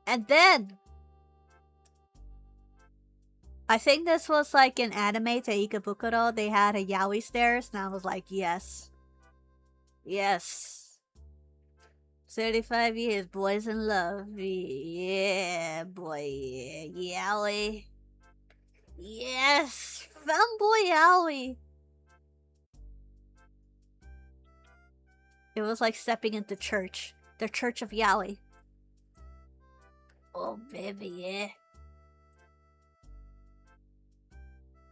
And then, I think this was like an anime to Ikebukuro. They had a yaoi stairs, and I was like, yes. Yes. 35 years, boys in love. Yeah, boy. Yeah. Yaoi. Yes! Fanboy yaoi! It was like stepping into church. The Church of Yaoi. Oh, baby, yeah.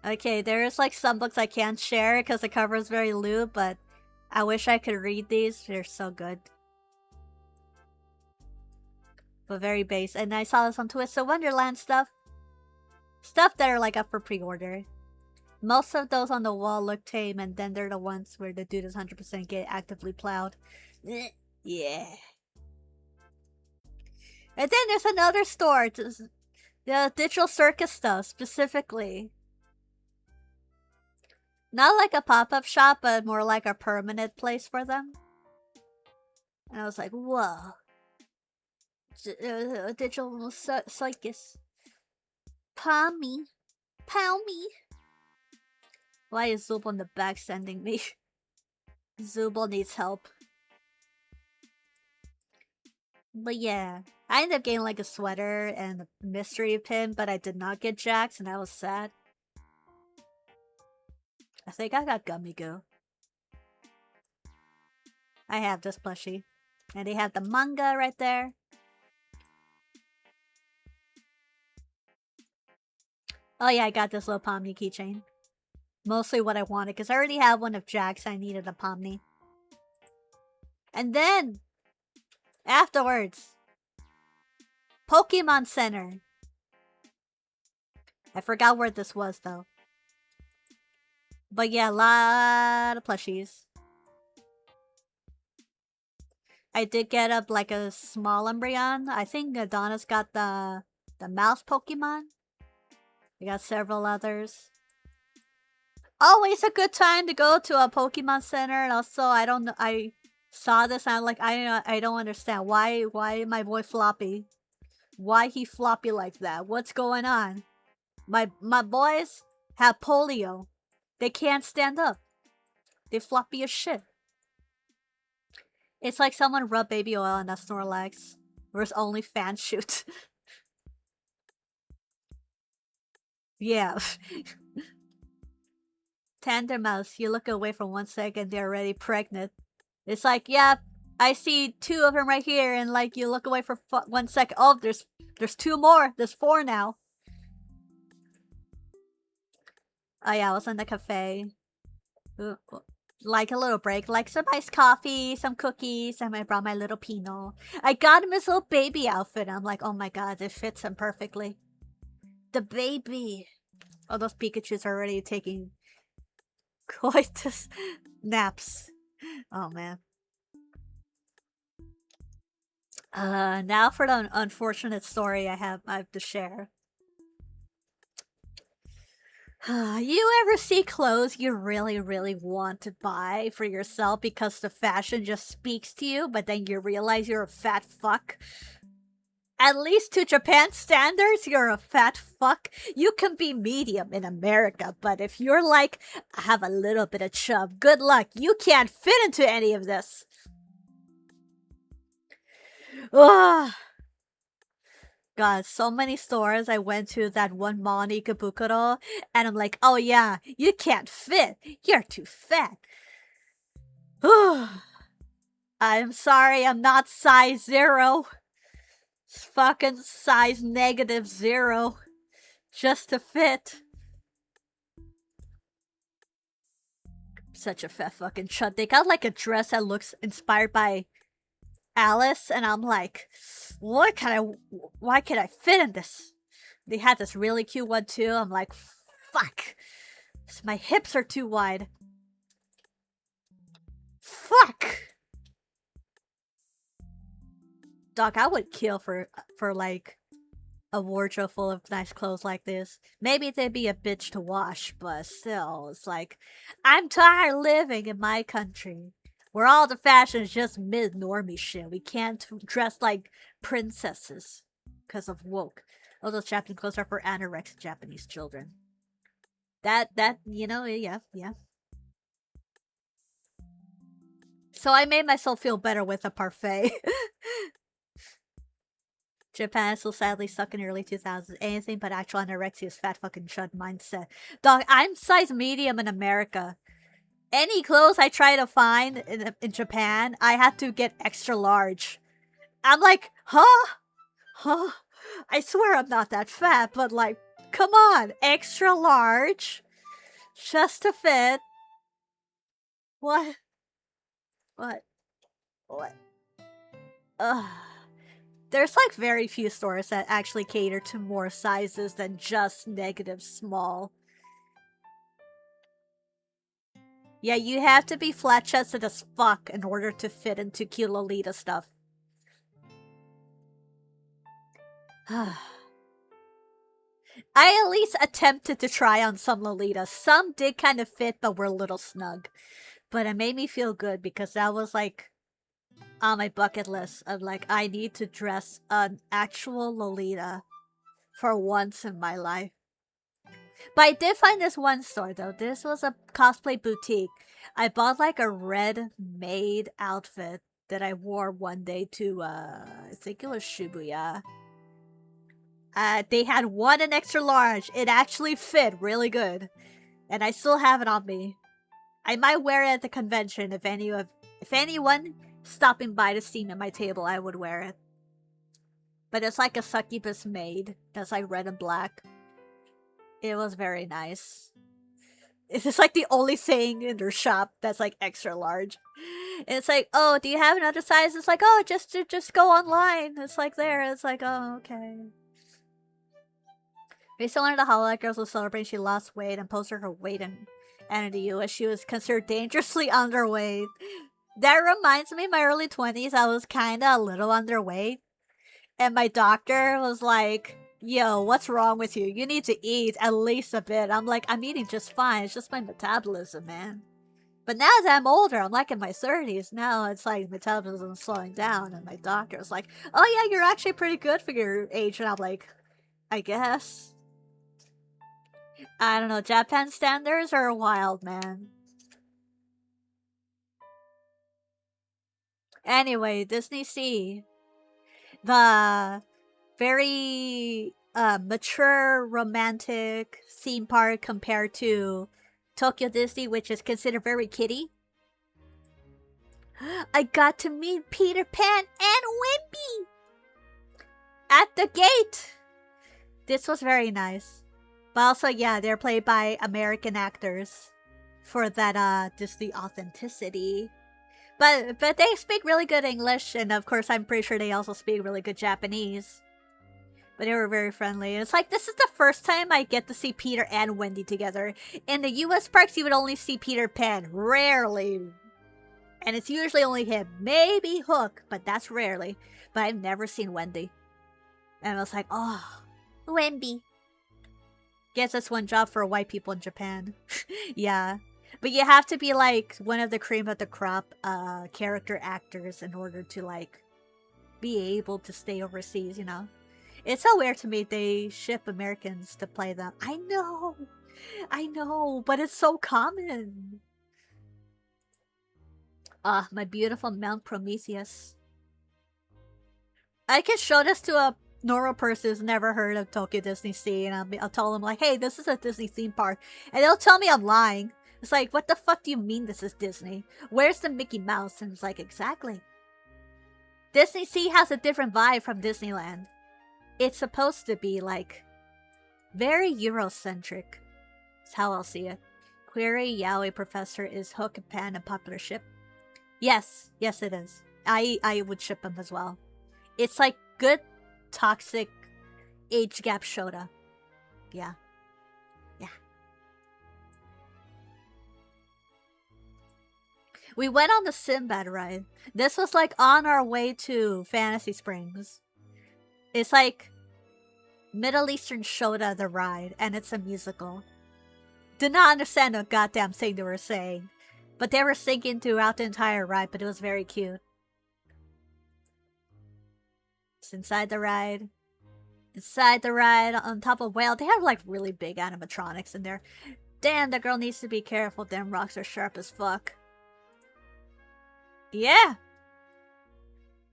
Okay, there's like some books I can't share because the cover is very lewd, but I wish I could read these. They're so good. But very base. And I saw this on Twisted Wonderland stuff. Stuff that are like up for pre-order. Most of those on the wall look tame, and then they're the ones where the dude is 100% get actively plowed. Yeah. And then there's another store. The Digital Circus stuff, specifically. Not like a pop-up shop, but more like a permanent place for them. And I was like, whoa. Digital Circus. Palm me. Pound me. Why is Zubel in the back sending me? Zubel needs help. But yeah, I ended up getting like a sweater and a mystery pin, but I did not get Jax, and I was sad. I think I got Gummy Goo. I have this plushie. And they have the manga right there. Oh yeah, I got this little Pomni keychain. Mostly what I wanted, because I already have one of Jax. I needed a Pomni. And then, afterwards, Pokemon Center. I forgot where this was, though. But yeah, a lot of plushies. I did get up like a small Umbreon. I think Adonna's got the mouse Pokemon. I got several others. Always a good time to go to a Pokemon Center, and also I saw this and I'm like, I don't understand why my boy Floppy, why he floppy like that? What's going on? My boys have polio. They can't stand up. They floppy as shit. It's like someone rubbed baby oil on that Snorlax. Where's only fan shoot. Yeah. Tender mouse, you look away for 1 second, they're already pregnant. It's like, yeah, I see 2 of them right here, and like you look away for 1 second. Oh, there's 2 more. There's 4 now. Oh yeah, I was in the cafe. Ooh, like a little break, like some iced coffee, some cookies, and I brought my little Pinot. I got him his little baby outfit. I'm like, oh my god, it fits him perfectly. The baby. Oh, those Pikachus are already taking coitus naps. Oh man. Now for the unfortunate story I have to share. You ever see clothes you really, really want to buy for yourself because the fashion just speaks to you, but then you realize you're a fat fuck? At least to Japan standards, you're a fat fuck. You can be medium in America, but if you're like, I have a little bit of chub, good luck. You can't fit into any of this. Ugh. God, so many stores I went to that one mall in Ikebukuro, and I'm like, oh yeah, you can't fit. You're too fat. I'm sorry, I'm not size 0. It's fucking size -0. Just to fit. Such a fat fucking chud. They got like a dress that looks inspired by Alice, and I'm like, why can I fit in this? They had this really cute one too. I'm like, fuck. My hips are too wide. Fuck. Dog, I would kill for like a wardrobe full of nice clothes like this. Maybe they'd be a bitch to wash, but still, it's like, I'm tired of living in my country where all the fashion is just mid-normie shit. We can't dress like princesses because of woke. All those Japanese clothes are for anorexic Japanese children. That, you know, yeah. So I made myself feel better with a parfait. Japan is still sadly stuck in the early 2000s. Anything but actual anorexia's fat fucking chud mindset. Dog, I'm size medium in America. Any clothes I try to find in Japan, I had to get extra large. I'm like, huh? I swear I'm not that fat, but like, come on, extra large? Just to fit. What? What? What? Ugh. There's like very few stores that actually cater to more sizes than just negative small. Yeah, you have to be flat-chested as fuck in order to fit into cute Lolita stuff. I at least attempted to try on some Lolitas. Some did kind of fit, but were a little snug. But it made me feel good because that was like on my bucket list of like, I need to dress an actual Lolita for once in my life. But I did find this one store though. This was a cosplay boutique. I bought like a red maid outfit that I wore one day to I think it was Shibuya. They had one in extra large. It actually fit really good. And I still have it on me. I might wear it at the convention if anyone stopping by to see me at my table, I would wear it. But it's like a succubus maid that's like red and black. It was very nice. It's just like the only thing in their shop that's like extra large. And it's like, oh, do you have another size? It's like, oh, just go online. It's like there. It's like, oh, okay. Recently, one of the Hololight girls was celebrating she lost weight and posted her weight in the US. She was considered dangerously underweight. That reminds me, in my early 20s, I was kind of a little underweight. And my doctor was like, yo, what's wrong with you? You need to eat at least a bit. I'm like, I'm eating just fine. It's just my metabolism, man. But now that I'm older, I'm like in my 30s. Now it's like metabolism slowing down. And my doctor was like, oh yeah, you're actually pretty good for your age. And I'm like, I guess. I don't know. Japan standards are wild, man. Anyway, Disney Sea. The very mature, romantic theme park compared to Tokyo Disney, which is considered very kiddie. I got to meet Peter Pan and Wimpy at the gate. This was very nice. But also, yeah, they're played by American actors for that Disney authenticity. But they speak really good English, and of course, I'm pretty sure they also speak really good Japanese. But they were very friendly. And it's like, this is the first time I get to see Peter and Wendy together. In the US parks, you would only see Peter Pan. Rarely. And it's usually only him. Maybe Hook, but that's rarely. But I've never seen Wendy. And I was like, oh, Wendy. Guess that's one job for white people in Japan. Yeah. But you have to be like one of the cream of the crop character actors in order to like be able to stay overseas, you know? It's so weird to me they ship Americans to play them. I know, but it's so common. Ah, my beautiful Mount Prometheus. I can show this to a normal person who's never heard of Tokyo Disney Sea, and I'll tell them like, hey, this is a Disney theme park. And they'll tell me I'm lying. It's like, what the fuck do you mean this is Disney? Where's the Mickey Mouse? And it's like, exactly. Disney Sea has a different vibe from Disneyland. It's supposed to be like very Eurocentric. That's how I'll see it. Query Yaoi Professor is Hook and Pan a popular ship? Yes, yes it is. I would ship them as well. It's like good toxic age gap Shota. Yeah. We went on the Sinbad ride. This was like on our way to Fantasy Springs. It's like Middle Eastern Shota the ride, and it's a musical. Did not understand a goddamn thing they were saying, but they were singing throughout the entire ride, but it was very cute. It's inside the ride. Inside the ride, on top of whale, they have like really big animatronics in there. Damn, the girl needs to be careful, them rocks are sharp as fuck. Yeah!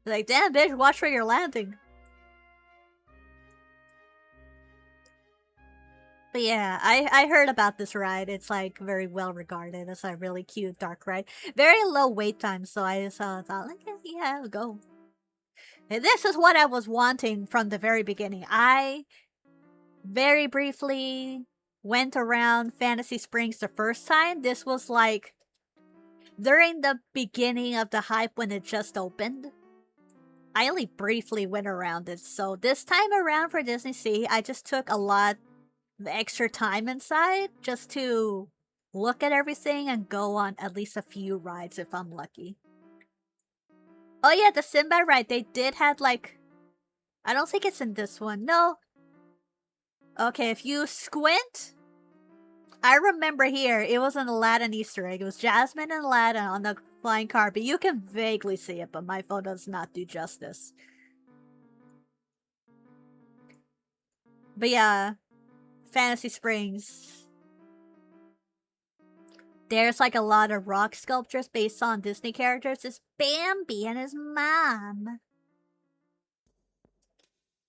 Like, damn bitch, watch where you're landing. But yeah, I heard about this ride. It's like very well regarded. It's a really cute dark ride. Very low wait time, so I just thought like, yeah, I'll go. And this is what I was wanting from the very beginning. I very briefly went around Fantasy Springs the first time, this was like during the beginning of the hype when it just opened. I only briefly went around it, so this time around for Disney Sea, I just took a lot of extra time inside just to look at everything and go on at least a few rides if I'm lucky. Oh yeah, the Sinbad ride, they did have like... I don't think it's in this one. No. Okay, if you squint... I remember here, it was an Aladdin Easter egg. It was Jasmine and Aladdin on the flying car, but you can vaguely see it, but my phone does not do justice. But yeah, Fantasy Springs. There's like a lot of rock sculptures based on Disney characters. It's Bambi and his mom.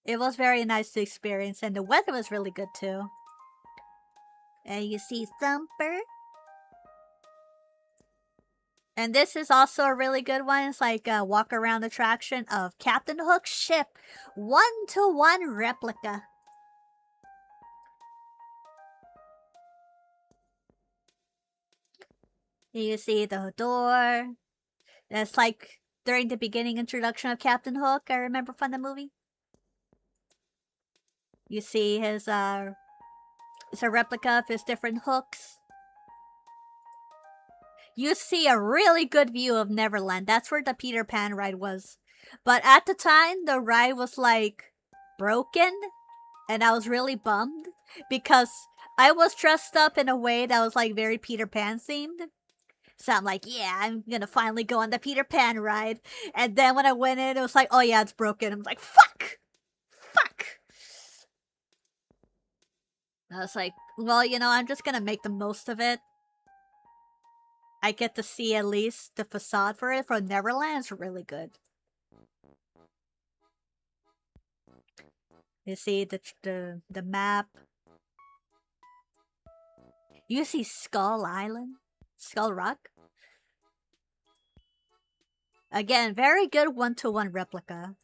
It was very nice to experience, and the weather was really good too. And you see Thumper. And this is also a really good one. It's like a walk around attraction of Captain Hook's ship. 1-to-1 replica. You see the door. That's like during the beginning introduction of Captain Hook, I remember from the movie. You see his, it's a replica of his different hooks. You see a really good view of Neverland. That's where the Peter Pan ride was. But at the time, the ride was like broken. And I was really bummed because I was dressed up in a way that was like very Peter Pan themed. So I'm like, yeah, I'm gonna finally go on the Peter Pan ride. And then when I went in, it was like, oh yeah, it's broken. I was like, fuck! Fuck! I was like, well, you know, I'm just gonna make the most of it. I get to see at least the facade for it. For Neverland, it's really good. You see the map. You see Skull Island? Skull Rock? Again, very good 1-to-1 replica.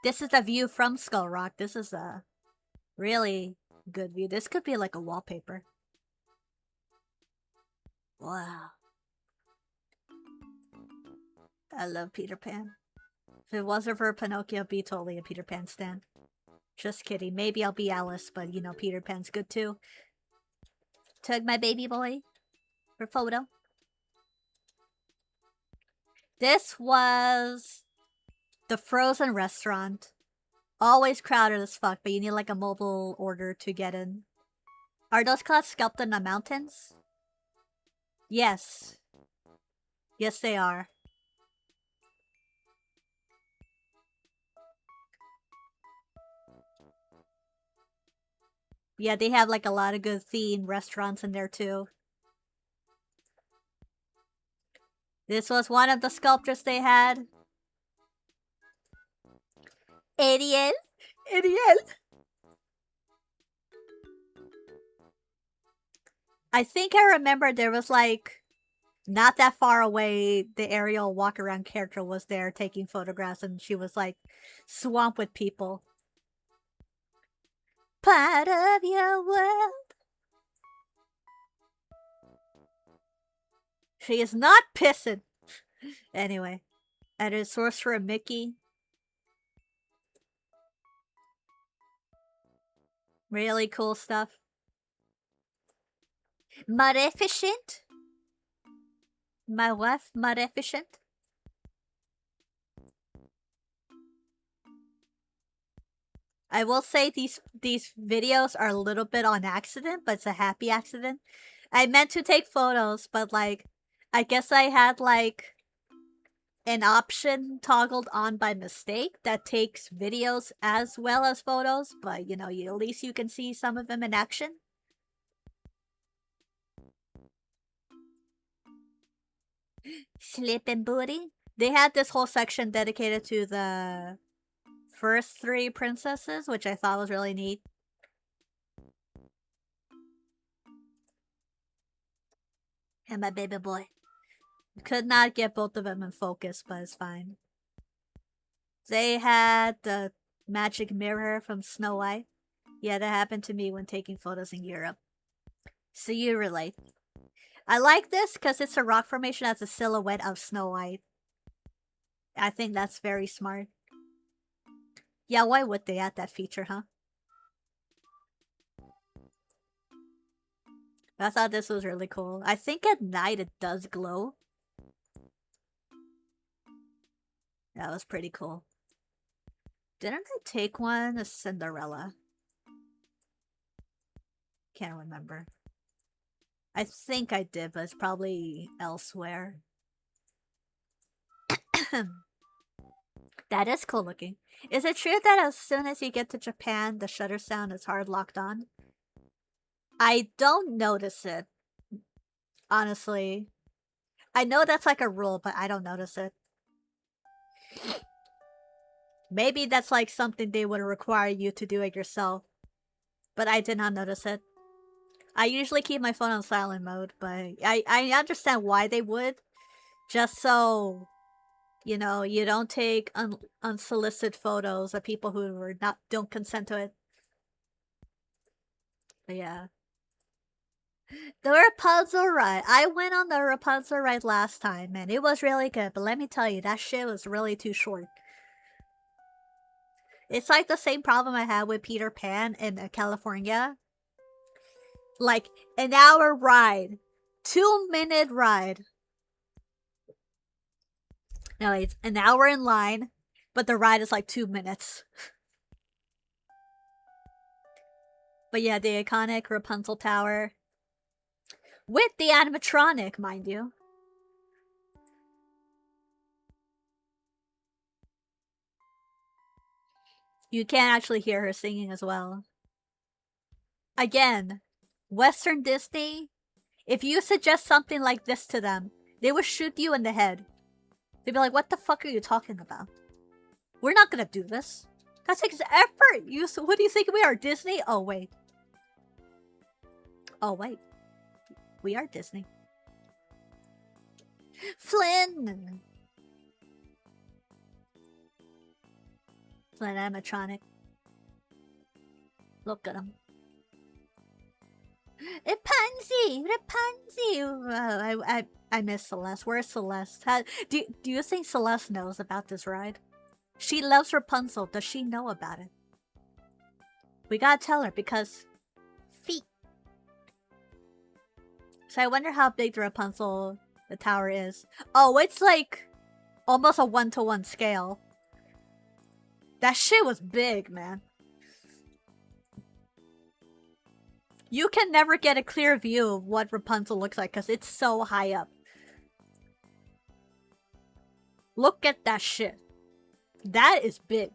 This is the view from Skull Rock. This is a really good view. This could be like a wallpaper. Wow. I love Peter Pan. If it wasn't for Pinocchio, I'd be totally a Peter Pan stan. Just kidding. Maybe I'll be Alice, but you know, Peter Pan's good too. Took my baby boy for photo. This was the Frozen restaurant. Always crowded as fuck, but you need like a mobile order to get in. Are those called sculpted in the mountains? Yes. Yes, they are. Yeah, they have like a lot of good themed restaurants in there too. This was one of the sculptures they had. Ariel. Ariel. I think I remember there was like, not that far away, the Ariel walk around character was there taking photographs and she was like swamped with people. Part of your world. She is not pissing. Anyway, and a Sorcerer Mickey. Really cool stuff. Maleficent? My wife, Maleficent? I will say these videos are a little bit on accident, but it's a happy accident. I meant to take photos, but like, I guess I had like an option toggled on by mistake that takes videos as well as photos, but you know, at least you can see some of them in action. Sleeping Beauty. They had this whole section dedicated to the first 3 princesses, which I thought was really neat. And my baby boy. Could not get both of them in focus, but it's fine. They had the magic mirror from Snow White. Yeah, that happened to me when taking photos in Europe. So you relate. I like this because it's a rock formation as a silhouette of Snow White. I think that's very smart. Yeah, why would they add that feature, huh? I thought this was really cool. I think at night it does glow. That was pretty cool. Didn't I take one? A Cinderella. Can't remember. I think I did, but it's probably elsewhere. That is cool looking. Is it true that as soon as you get to Japan, the shutter sound is hard locked on? I don't notice it. Honestly. I know that's like a rule, but I don't notice it. Maybe that's like something they would require you to do it yourself. But I did not notice it. I usually keep my phone on silent mode, but I understand why they would. Just so, you know, you don't take unsolicited photos of people who are don't consent to it. But yeah. The Rapunzel ride. I went on the Rapunzel ride last time, and it was really good. But let me tell you, that shit was really too short. It's like the same problem I had with Peter Pan in California. Like, an hour ride. 2-minute ride. No, it's an hour in line, but the ride is like 2 minutes. But yeah, the iconic Rapunzel Tower. With the animatronic, mind you. You can actually hear her singing as well. Again, Western Disney, if you suggest something like this to them, they will shoot you in the head. They'd be like, what the fuck are you talking about? We're not gonna do this. That takes effort. What do you think we are, Disney? Oh, wait. Oh, wait. We are Disney. Flynn! Flynn animatronic. Look at him. Rapunzel! Rapunzel! I miss Celeste. Where's Celeste? Do you think Celeste knows about this ride? She loves Rapunzel. Does she know about it? We gotta tell her because feet. So I wonder how big the Rapunzel the tower is. Oh, it's like almost a 1-to-1 scale. That shit was big, man. You can never get a clear view of what Rapunzel looks like because it's so high up. Look at that shit. That is big.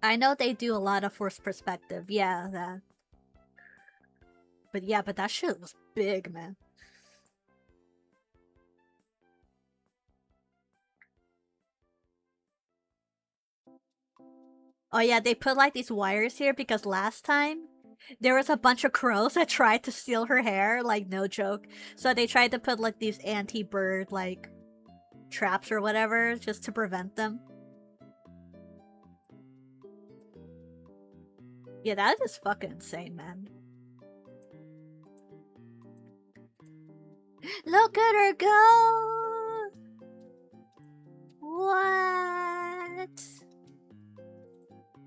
I know they do a lot of forced perspective. Yeah, that. But yeah, but that shit was big, man. Oh yeah, they put like these wires here because last time there was a bunch of crows that tried to steal her hair, like no joke. So they tried to put like these anti-bird like traps or whatever just to prevent them. Yeah, that is fucking insane, man. Look at her go! What?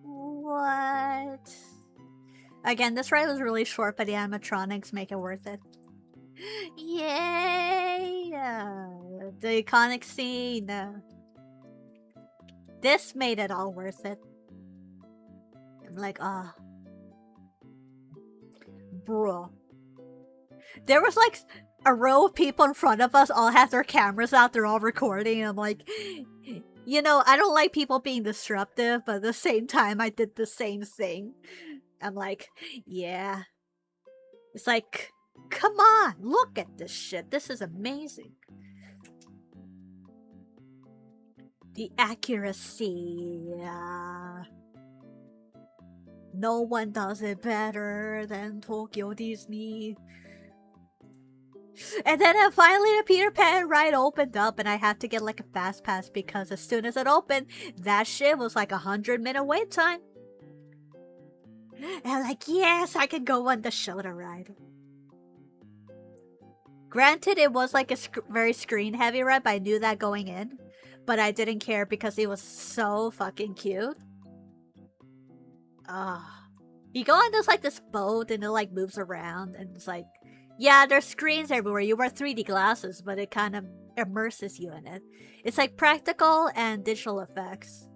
What? Again, this ride was really short, but the animatronics make it worth it. Yay! The iconic scene. This made it all worth it. I'm like, ah. Bruh. There was like a row of people in front of us all have their cameras out, they're all recording. I'm like, you know, I don't like people being disruptive, but at the same time, I did the same thing. I'm like, yeah. It's like, come on, look at this shit. This is amazing. The accuracy. No one does it better than Tokyo Disney. And then finally the Peter Pan ride opened up and I had to get like a fast pass because as soon as it opened, that shit was like 100-minute wait time. And I'm like, yes, I can go on the shoulder ride. Granted, it was like a very screen heavy ride, but I knew that going in. But I didn't care because it was so fucking cute. You go on this boat and it like moves around and it's like, yeah, there's screens everywhere. You wear 3D glasses, but it kind of immerses you in it. It's like practical and digital effects.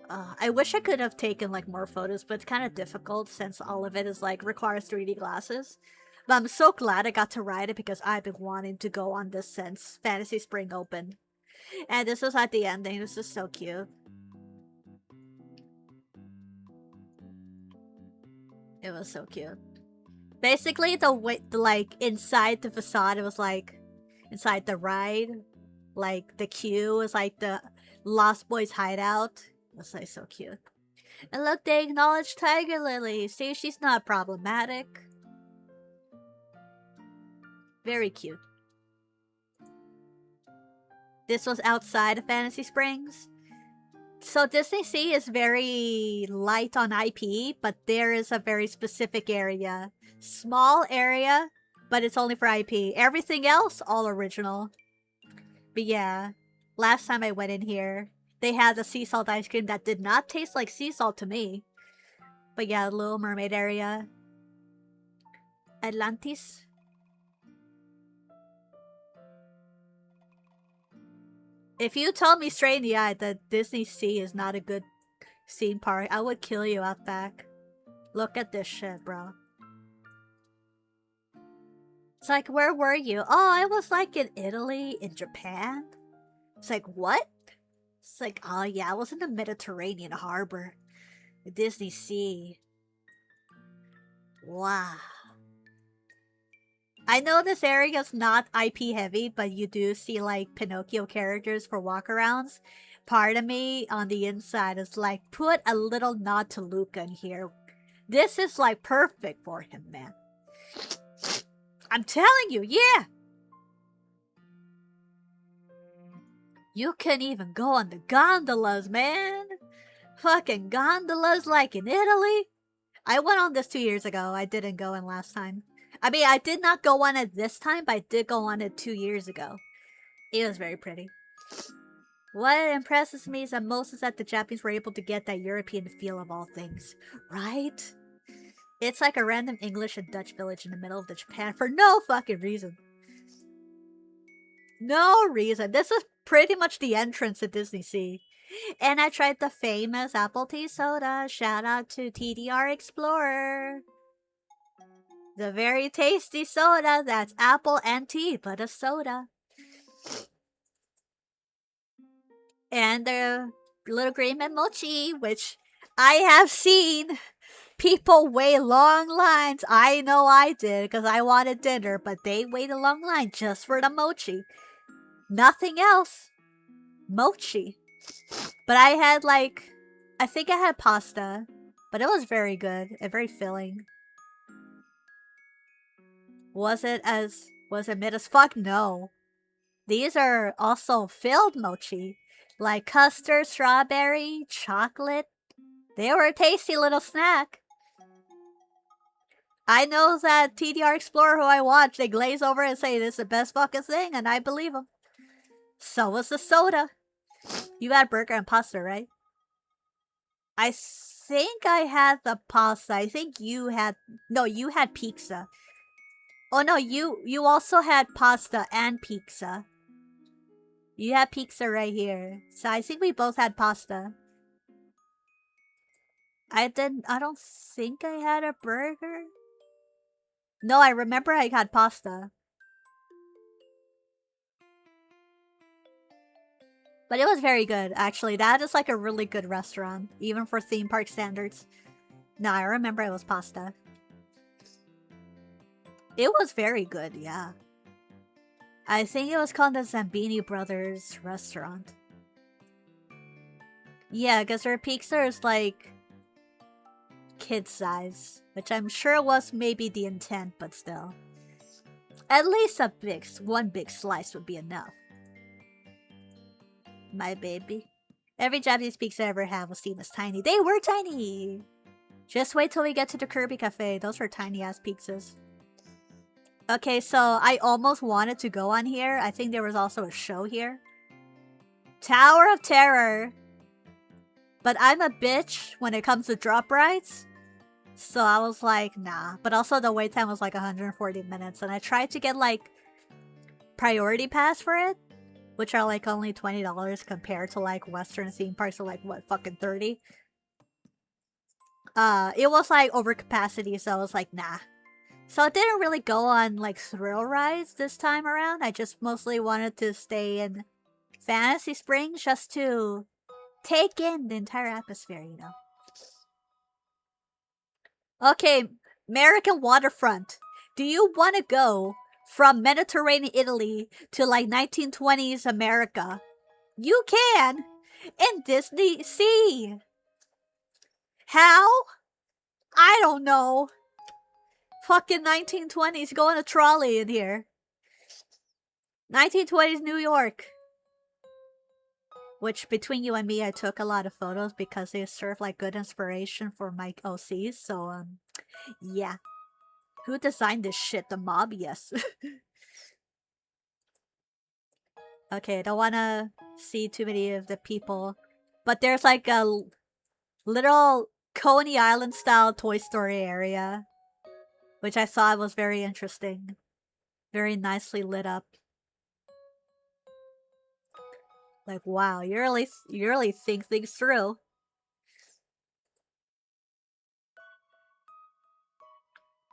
I wish I could have taken like more photos, but it's kind of difficult since all of it is like requires 3D glasses. But I'm so glad I got to ride it because I've been wanting to go on this since Fantasy Spring opened. And this was at the ending. This is so cute. It was so cute. Basically, like inside the facade, it was like inside the ride, like the queue was like the Lost Boys hideout. It was like so cute. And look, they acknowledge Tiger Lily. See, she's not problematic. Very cute. This was outside of Fantasy Springs. So Disney Sea is very light on IP, but there is a very specific area. Small area, but it's only for IP. Everything else, all original. But yeah, last time I went in here, they had the sea salt ice cream that did not taste like sea salt to me. But yeah, Little Mermaid area. Atlantis. If you told me straight in the eye that Disney Sea is not a good theme park, I would kill you out back. Look at this shit, bro. It's like, where were you? Oh, I was like in Italy, in Japan. It's like, what? It's like, oh yeah, I was in the Mediterranean harbor. The Disney Sea. Wow. I know this area is not IP heavy, but you do see like Pinocchio characters for walkarounds. Part of me on the inside is like, put a little nod to Luca in here. This is like perfect for him, man. I'm telling you, yeah! You can even go on the gondolas, man! Fucking gondolas like in Italy! I went on this 2 years ago. I didn't go in last time. I mean, I did not go on it this time, but I did go on it 2 years ago. It was very pretty. What impresses me is that most is that the Japanese were able to get that European feel of all things. Right? It's like a random English and Dutch village in the middle of the Japan for no fucking reason. No reason. This is pretty much the entrance to Disney Sea. And I tried the famous apple tea soda. Shout out to TDR Explorer. The very tasty soda that's apple and tea, but a soda. And the Little Green Man Mochi, which I have seen people wait long lines. I know I did because I wanted dinner, but they wait a long line just for the mochi. Nothing else. Mochi. But I had like, I think I had pasta, but it was very good and very filling. Was it mid as fuck? No. These are also filled mochi. Like custard, strawberry, chocolate. They were a tasty little snack. I know that TDR Explorer who I watch, they glaze over and say this is the best fucking thing, and I believe them. So was the soda. You had burger and pasta, right? I think I had the pasta. I think you had... No, you had pizza. Oh no, you also had pasta and pizza. You had pizza right here. So I think we both had pasta. I don't think I had a burger. No, I remember I had pasta. But it was very good, actually. That is like a really good restaurant, even for theme park standards. No, I remember it was pasta. It was very good, yeah. I think it was called the Zambini Brothers restaurant. Yeah, because their pizza is like kid size, which I'm sure was maybe the intent, but still. At least one big slice would be enough. My baby. Every Japanese pizza I ever had was seen as tiny. They were tiny! Just wait till we get to the Kirby Cafe. Those are tiny ass pizzas. Okay, so I almost wanted to go on here. I think there was also a show here. Tower of Terror. But I'm a bitch when it comes to drop rides. So I was like, nah. But also the wait time was like 140 minutes. And I tried to get like priority pass for it. Which are like only $20 compared to like Western theme parks are like what, fucking 30? It was like over capacity, so I was like, nah. So I didn't really go on like thrill rides this time around. I just mostly wanted to stay in Fantasy Springs just to take in the entire atmosphere, you know. Okay, American waterfront. Do you want to go from Mediterranean Italy to like 1920s America? You can! In Disney Sea! How? I don't know. Fucking 1920s, go on a trolley in here. 1920s New York. Which, between you and me, I took a lot of photos because they serve like good inspiration for my OCs, so, yeah. Who designed this shit? The mob? Yes. Okay, I don't wanna see too many of the people. But there's like a little Coney Island style Toy Story area. Which I thought was very interesting. Very nicely lit up. Like, wow, you really think things through.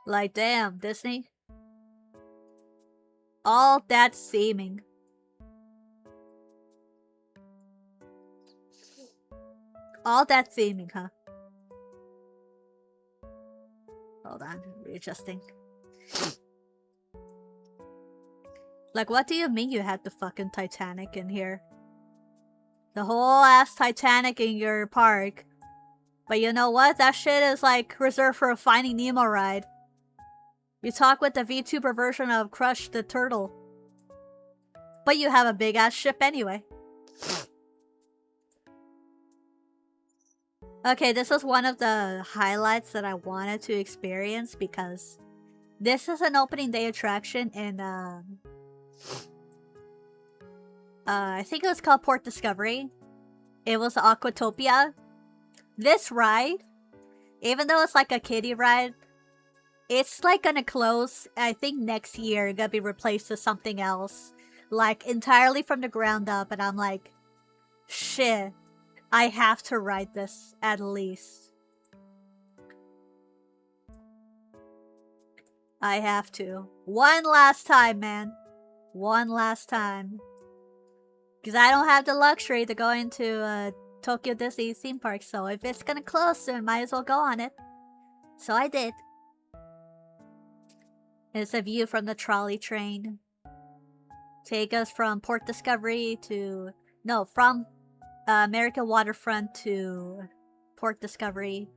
Like, damn, Disney. All that theming. All that theming, huh? Hold on, readjusting. Like, what do you mean you had the fucking Titanic in here? The whole ass Titanic in your park. But you know what? That shit is like reserved for a Finding Nemo ride. You talk with the VTuber version of Crush the Turtle. But you have a big ass ship anyway. Okay, this was one of the highlights that I wanted to experience because this is an opening day attraction in I think it was called Port Discovery. It was Aquatopia. This ride, even though it's like a kiddie ride, it's like gonna close, I think next year, gonna be replaced with something else. Like entirely from the ground up, and I'm like, shit, I have to ride this at least. I have to. One last time, man. One last time. Because I don't have the luxury to go into Tokyo Disney theme park, so if it's gonna close soon, might as well go on it. So I did. It's a view from the trolley train. Take us from Port Discovery to... No, from American Waterfront to Port Discovery.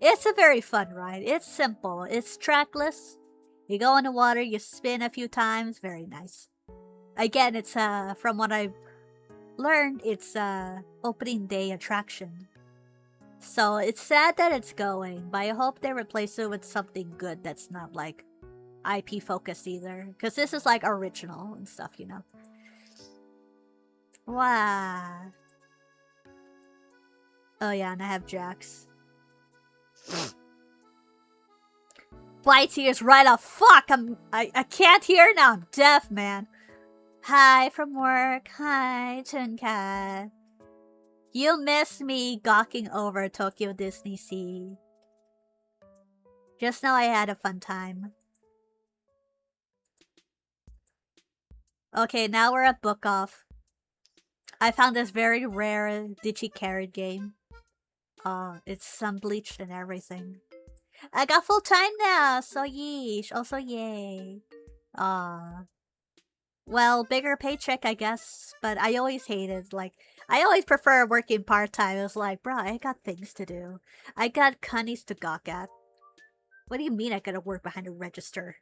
It's a very fun ride. It's simple. It's trackless. You go in the water, you spin a few times. Very nice. Again, it's from what I've learned, it's opening day attraction. So it's sad that it's going, but I hope they replace it with something good that's not like IP focused either. Because this is like original and stuff, you know. Wow. Oh yeah, and I have Jax. Bites ears right off. Fuck, I can't hear now. I'm deaf, man. Hi from work. Hi, Tunkat. You miss me gawking over Tokyo Disney Sea. Just know I had a fun time. Okay, now we're at Book Off. I found this very rare Digi-Carrot game. It's sun-bleached and everything. I got full time now, so yeesh. Also yay. Well, bigger paycheck, I guess. But I always hated, like, I always prefer working part-time. It was like, bro, I got things to do. I got cunnies to gawk at. What do you mean I gotta work behind a register?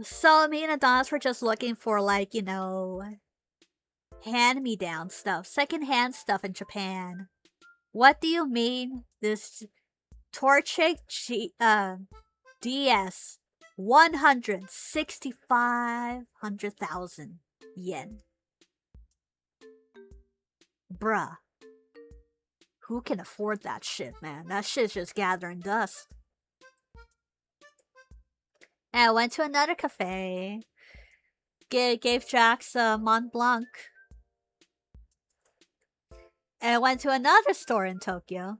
So me and Adonis were just looking for, like, hand-me-down stuff, secondhand stuff in Japan. What do you mean? This Torchic DS 165,000 yen. Bruh. Who can afford that shit, man? That shit's just gathering dust. And I went to another cafe. Gave Jax a Mont Blanc. And I went to another store in Tokyo.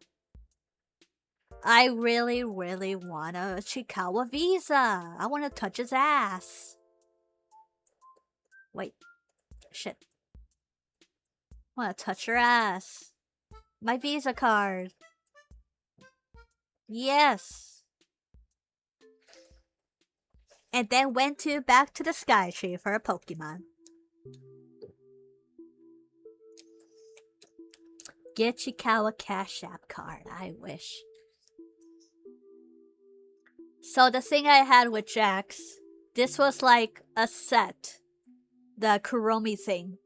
I really, really want a Chikawa visa. I want to touch his ass. Wait. Shit. I want to touch your ass. My visa card. Yes. And then went back to the Sky Tree for a Pokemon. Get Chikawa Cash App card. I wish. So the thing I had with Jax, this was like a set. The Kuromi thing.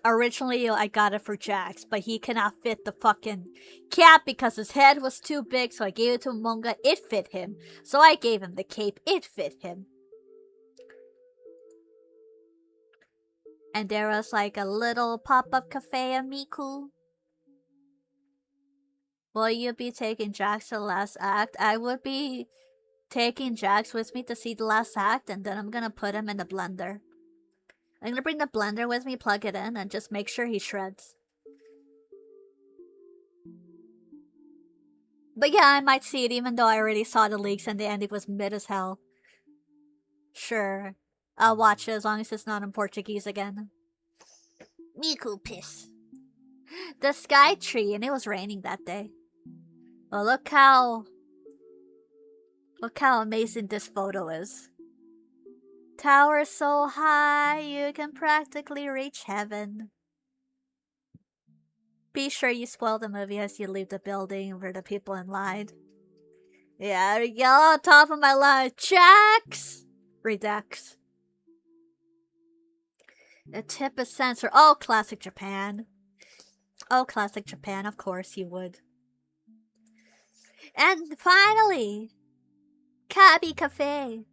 Originally, I got it for Jax, but he cannot fit the fucking cap because his head was too big, so I gave it to Monga. It fit him. So I gave him the cape. It fit him. And there was like a little pop-up cafe at Miku. Will you be taking Jax to the last act? I would be taking Jax with me to see the last act, and then I'm gonna put him in the blender. I'm gonna bring the blender with me, plug it in, and just make sure he shreds. But yeah, I might see it even though I already saw the leaks and the ending was mid as hell. Sure. I'll watch it as long as it's not in Portuguese again. Miku piss. The Sky Tree, and it was raining that day. Well, look how amazing this photo is. Tower so high, you can practically reach heaven. Be sure you spoil the movie as you leave the building for the people in line. Yeah, there you go, top of my line. Jax! Redux. The tip is sensor. Oh, classic Japan. Oh, classic Japan, of course you would. And finally, Kabi Cafe.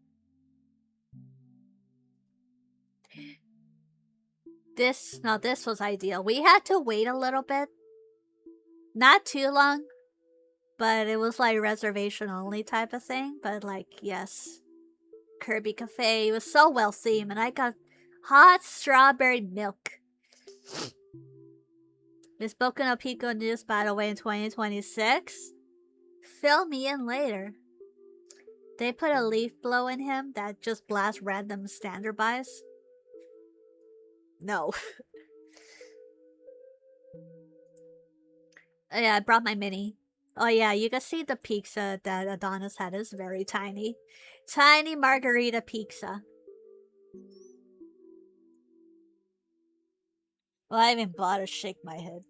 This was ideal. We had to wait a little bit. Not too long, but it was like reservation only type of thing. But like, yes. Kirby Cafe. It was so well themed, and I got hot strawberry milk. Miss Boku no Pico news, by the way, in 2026. Fill me in later. They put a leaf blow in him that just blasts random standard buys. No. Yeah, I brought my mini. Oh yeah, you can see the pizza that Adonis had is very tiny. Tiny margarita pizza. Well, I even bought to shake my head.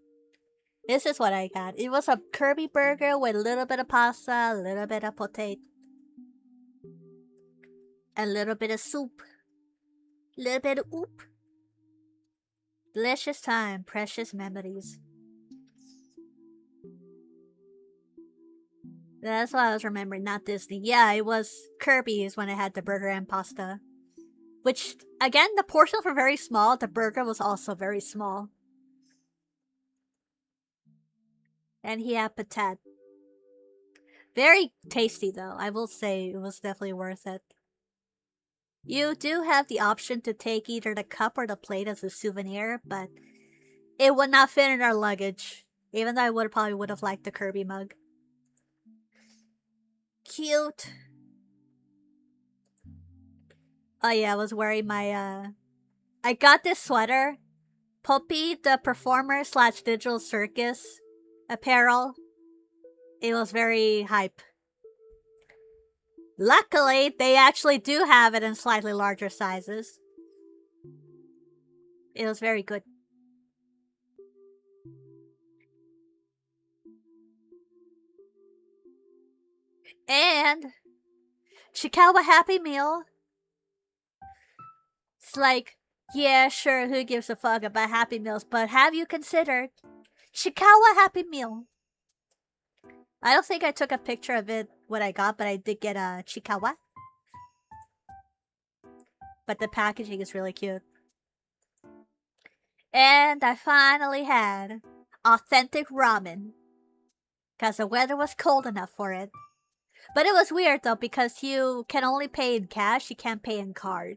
This is what I got. It was a Kirby burger with a little bit of pasta, a little bit of potato, a little bit of soup, a little bit of oop. Delicious time, precious memories. That's what I was remembering, not Disney. Yeah, it was Kirby's when I had the burger and pasta. Which, again, the portions were very small. The burger was also very small. And he had patat. Very tasty, though. I will say it was definitely worth it. You do have the option to take either the cup or the plate as a souvenir, but it would not fit in our luggage. Even though I probably would have liked the Kirby mug. Cute. Oh yeah, I was wearing my, I got this sweater. Poppy, the performer slash digital circus apparel. It was very hype. Luckily, they actually do have it in slightly larger sizes. It was very good. And Chikawa Happy Meal. It's like, yeah, sure, who gives a fuck about Happy Meals, but have you considered Chikawa Happy Meal? I don't think I took a picture of it, what I got, but I did get a Chikawa. But the packaging is really cute. And I finally had authentic ramen. Because the weather was cold enough for it. But it was weird though, because you can only pay in cash, you can't pay in card.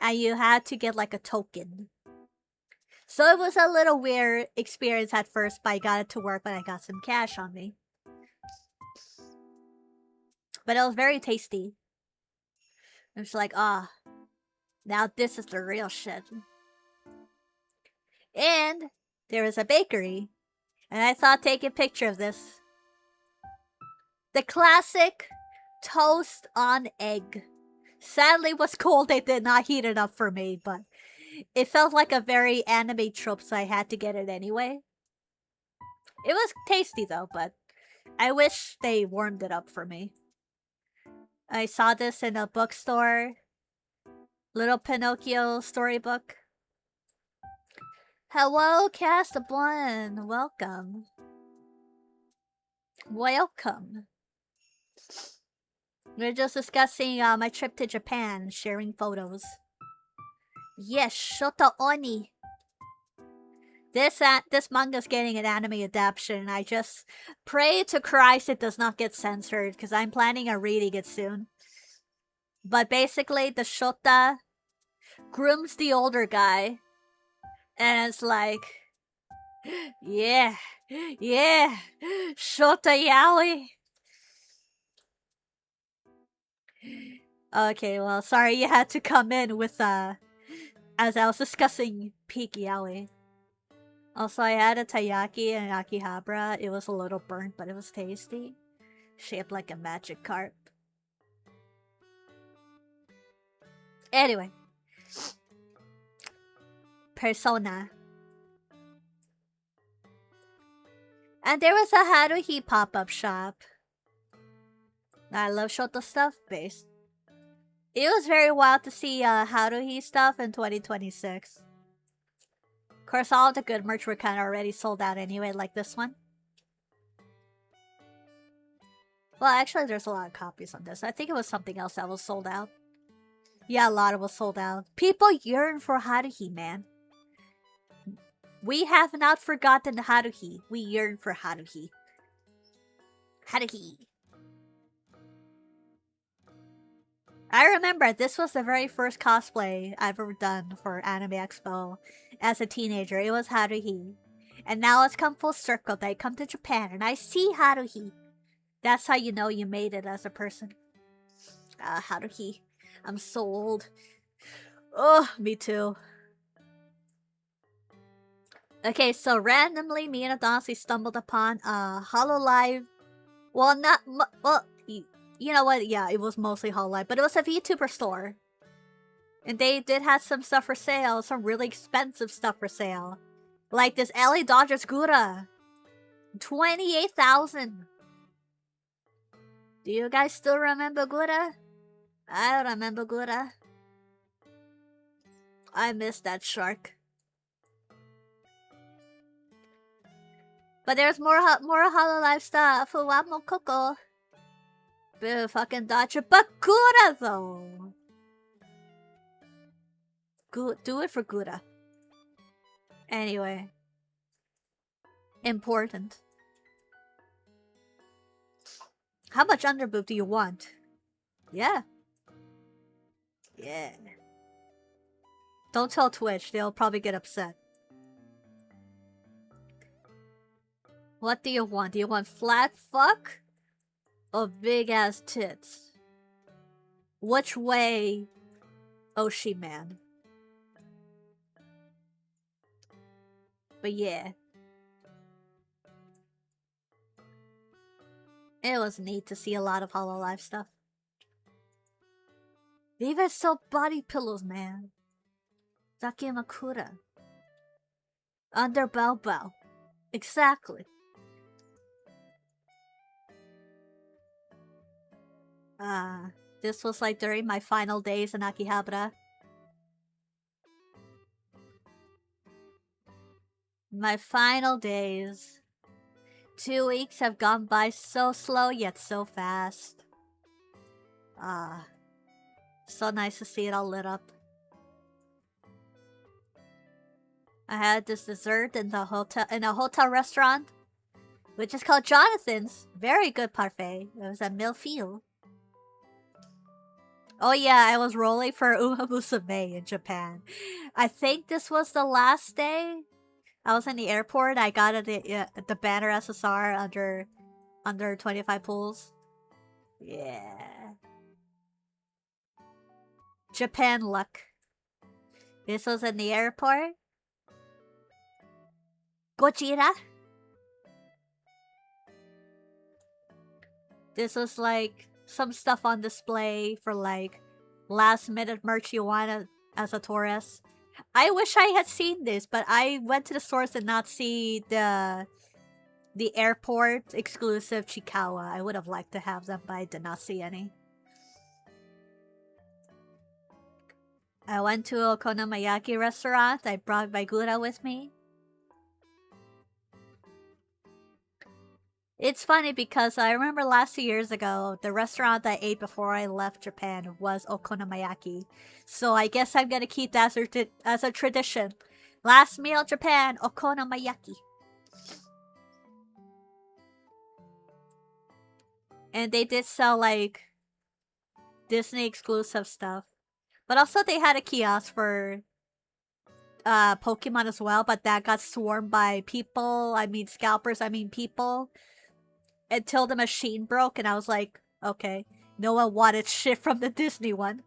And you had to get like a token. So it was a little weird experience at first, but I got it to work when I got some cash on me. But it was very tasty. It was like, ah, now this is the real shit. And there was a bakery, and I thought take a picture of this. The classic toast on egg. Sadly, it was cold. They did not heat it up for me, but it felt like a very anime trope, so I had to get it anyway. It was tasty though, but I wish they warmed it up for me. I saw this in a bookstore. Little Pinocchio storybook. Hello, Cast of One. Welcome. Welcome. We're just discussing my trip to Japan, sharing photos. Yes, Shota Oni. This manga's getting an anime adaptation. I just pray to Christ it does not get censored, because I'm planning on reading it soon. But basically, the Shota grooms the older guy, and it's like, yeah, Shota Yaoi. Okay, well, sorry you had to come in with, as I was discussing peak yaoi. Also, I had a taiyaki and akihabara. It was a little burnt, but it was tasty. Shaped like a magic carp. Anyway. Persona. And there was a Haruhi pop-up shop. I love Shoto stuff based. It was very wild to see Haruhi stuff in 2026. Of course, all the good merch were kind of already sold out anyway, like this one. Well, actually, there's a lot of copies on this. I think it was something else that was sold out. Yeah, a lot of it was sold out. People yearn for Haruhi, man. We have not forgotten Haruhi. We yearn for Haruhi. Haruhi. I remember this was the very first cosplay I've ever done for Anime Expo as a teenager. It was Haruhi. And now it's come full circle that I come to Japan and I see Haruhi. That's how you know you made it as a person. Haruhi. I'm so old. Oh, me too. Okay, so randomly me and Adansi stumbled upon a Hololive. Well, not... Well, you know what? Yeah, it was mostly Hololive, but it was a VTuber store. And they did have some stuff for sale, some really expensive stuff for sale. Like this LA Dodgers Gura. 28,000. Do you guys still remember Gura? I remember Gura. I miss that shark. But there's more Hololive stuff. Who want more Coco? Boo fucking Dodger. But Gura though. Do it for Gura. Anyway. Important. How much underboob do you want? Yeah. Yeah. Don't tell Twitch, they'll probably get upset. What do you want? Do you want flat fuck? Or big ass tits? Which way, Oshi man? But yeah. It was neat to see a lot of Hololive stuff. They even sell body pillows, man. Dakimakura. Under Bao Bao. Exactly. This was like during my final days in Akihabara. My final days. 2 weeks have gone by so slow yet so fast. Ah, so nice to see it all lit up. I had this dessert in a hotel restaurant, which is called Jonathan's. Very good parfait. It was a millefeuille. Oh yeah, I was rolling for Uma Musume in Japan. I think this was the last day. I was in the airport. I got the banner SSR under 25 pools. Yeah. Japan luck. This was in the airport. Gojira. This was like some stuff on display for like last minute merch you want as a tourist. I wish I had seen this, but I went to the stores and not see the airport exclusive Chikawa. I would have liked to have them, but I did not see any. I went to a Okonomiyaki restaurant. I brought my gura with me. It's funny because I remember last 2 years ago, the restaurant I ate before I left Japan was Okonomiyaki. So I guess I'm gonna keep that as a tradition. Last meal Japan, Okonomiyaki. And they did sell like Disney exclusive stuff. But also they had a kiosk for Pokemon as well, but that got swarmed by people. I mean scalpers, I mean people. Until the machine broke and I was like, okay. No one wanted shit from the Disney one.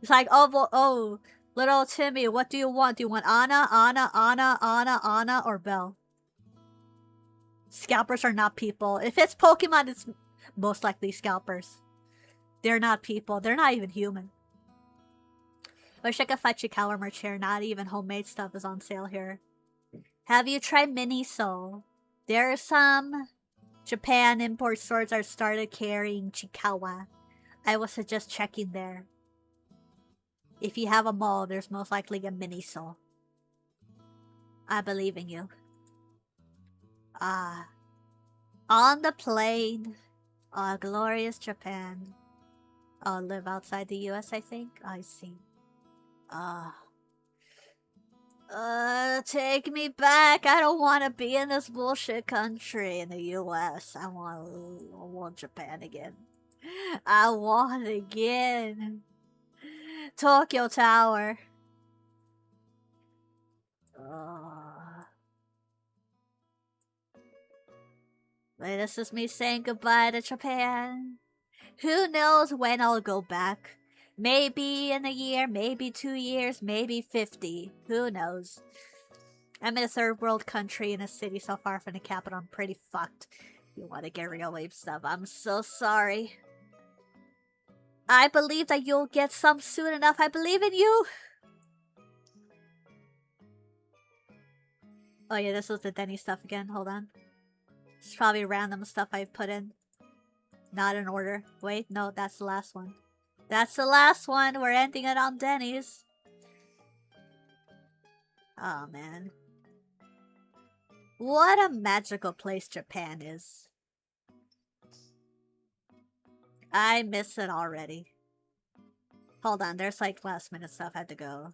It's like, oh, little Timmy, what do you want? Do you want Anna, or Belle? Scalpers are not people. If it's Pokemon, it's most likely scalpers. They're not people. They're not even human. Wish I could find Chikawa merch here. Not even homemade stuff is on sale here. Have you tried Miniso? There are some Japan import stores that started carrying Chikawa. I would suggest checking there. If you have a mall, there's most likely a Miniso. I believe in you. Ah. On the plane. Glorious Japan. I'll live outside the US, I think. I see. Take me back. I don't want to be in this bullshit country in the US. I want Japan again. I want it again. Tokyo Tower. Wait, this is me saying goodbye to Japan. Who knows when I'll go back? Maybe in a year, maybe 2 years, maybe 50. Who knows? I'm in a third world country in a city so far from the capital. I'm pretty fucked. You want to get real wave stuff. I'm so sorry. I believe that you'll get some soon enough. I believe in you. Oh yeah, this was the Denny stuff again. Hold on. It's probably random stuff I've put in. Not in order. Wait, no, that's the last one. That's the last one. We're ending it on Denny's. Oh, man. What a magical place Japan is. I miss it already. Hold on, there's like last minute stuff I had to go.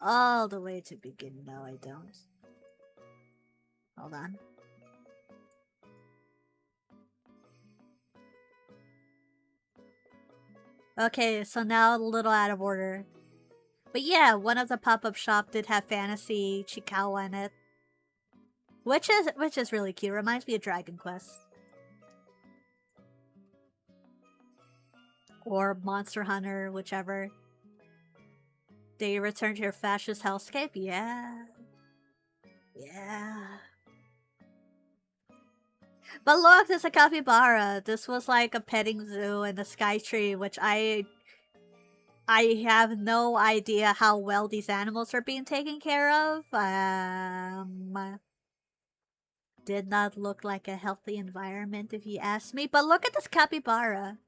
All the way to begin. No, I don't. Hold on. Okay, so now a little out of order. But yeah, one of the pop-up shop did have fantasy Chikawa in it. Which is really cute. Reminds me of Dragon Quest. Or Monster Hunter, whichever. Do you return to your fascist hellscape? Yeah. Yeah. But look, there's a capybara. This was like a petting zoo and a sky tree, which I have no idea how well these animals are being taken care of. Did not look like a healthy environment if you ask me. But look at this capybara.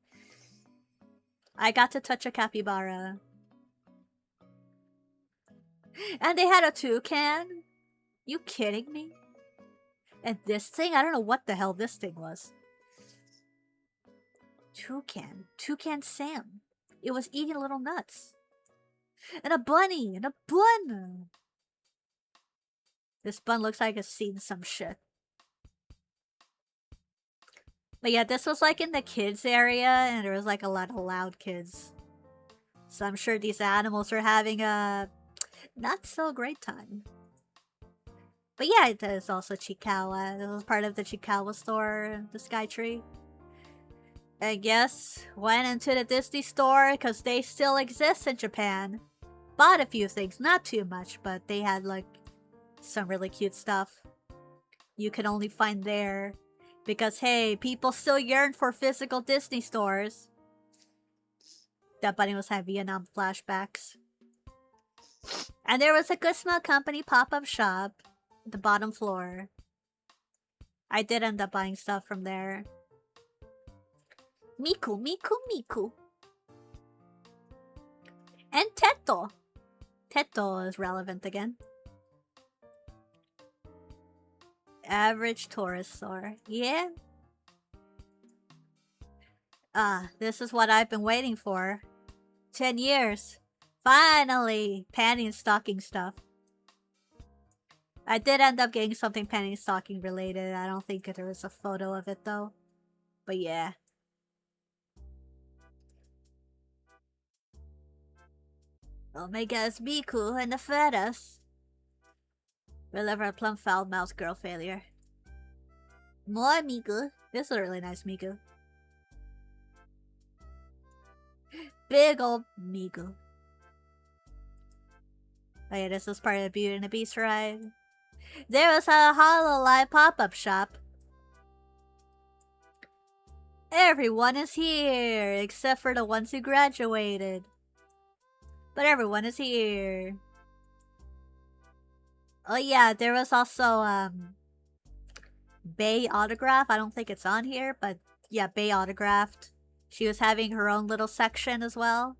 I got to touch a capybara. And they had a toucan? You kidding me? And this thing? I don't know what the hell this thing was. Toucan. Toucan Sam. It was eating little nuts. And a bunny! And a bun! This bun looks like it's seen some shit. But yeah, this was like in the kids area, and there was like a lot of loud kids. So I'm sure these animals are having a not so great time. But yeah, there's also Chikawa. This was part of the Chikawa store, the Sky Tree. I guess went into the Disney store because they still exist in Japan. Bought a few things, not too much, but they had like some really cute stuff you can only find there. Because hey, people still yearn for physical Disney stores. That bunny was having Vietnam flashbacks. And there was a Good Smell Company pop-up shop at the bottom floor. I did end up buying stuff from there. Miku, Miku, Miku. And Teto. Teto is relevant again. Average tourist store. Yeah. This is what I've been waiting for. 10 years. Finally! Panty and stocking stuff. I did end up getting something panty and stocking related. I don't think there was a photo of it though. But yeah. Omega's Miku and the fetus. Deliver a plum foul mouse girl failure. More Miku. This is a really nice Miku. Big old Miku. Oh yeah, this was part of the Beauty and the Beast ride. There was a HoloLive pop-up shop. Everyone is here, except for the ones who graduated. But everyone is here. Oh yeah, there was also, Bay Autograph. I don't think it's on here, but yeah, Bay Autographed. She was having her own little section as well.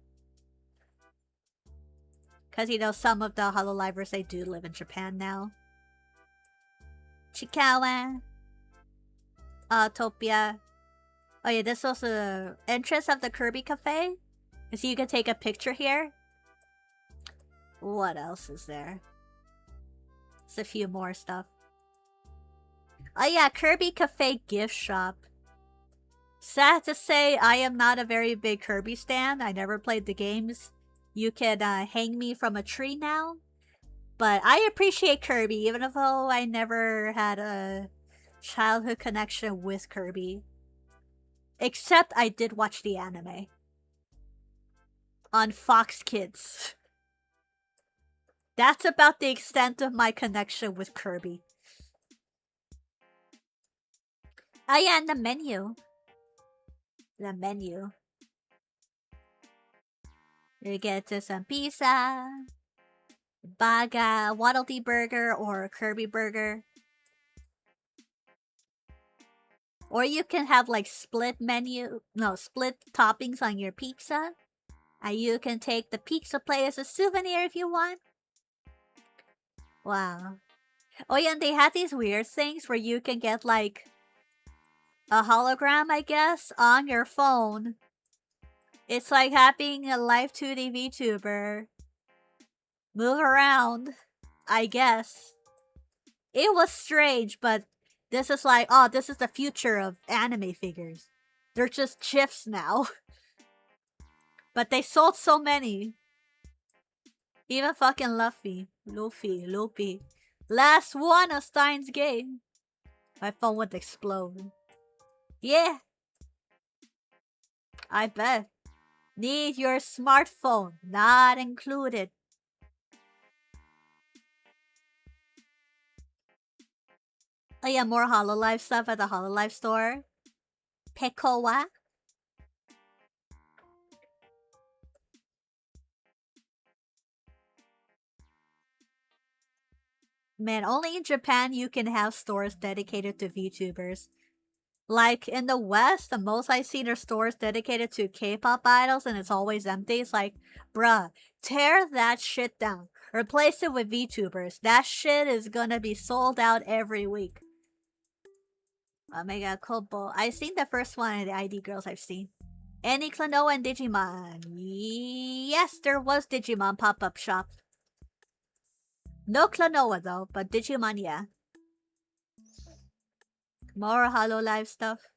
Because, you know, some of the HoloLivers, they do live in Japan now. Chikawa. Topia. Oh yeah, this was the entrance of the Kirby Cafe. So you can take a picture here. What else is there? There's a few more stuff. Oh yeah, Kirby Cafe gift shop. Sad to say, I am not a very big Kirby stan. I never played the games. You can hang me from a tree now. But I appreciate Kirby, even though I never had a childhood connection with Kirby. Except I did watch the anime. On Fox Kids. That's about the extent of my connection with Kirby. Oh yeah, and the menu. The menu. You get to some pizza, baga, Waddle Dee burger, or Kirby burger. Or you can have like split toppings on your pizza. And you can take the pizza plate as a souvenir if you want. Wow. Oh yeah, and they had these weird things where you can get like a hologram, I guess, on your phone. It's like having a live 2D VTuber move around, I guess. It was strange, but this is like, oh, this is the future of anime figures. They're just GIFs now. But they sold so many. Even fucking Luffy. Last one of Steins Gate. My phone would explode. Yeah. I bet. Need your smartphone. Not included. Oh yeah, more HoloLive stuff at the HoloLive store. Pekowa. Man, only in Japan you can have stores dedicated to VTubers. Like, in the West, the most I've seen are stores dedicated to K-pop idols, and it's always empty. It's like, bruh, tear that shit down. Replace it with VTubers. That shit is gonna be sold out every week. Omega Kobo. I've seen the first one of the ID girls I've seen. Any Klonoa and Digimon? Yes, there was Digimon pop-up shop. No Klonoa though, but Digimon, yeah. More Hololive stuff.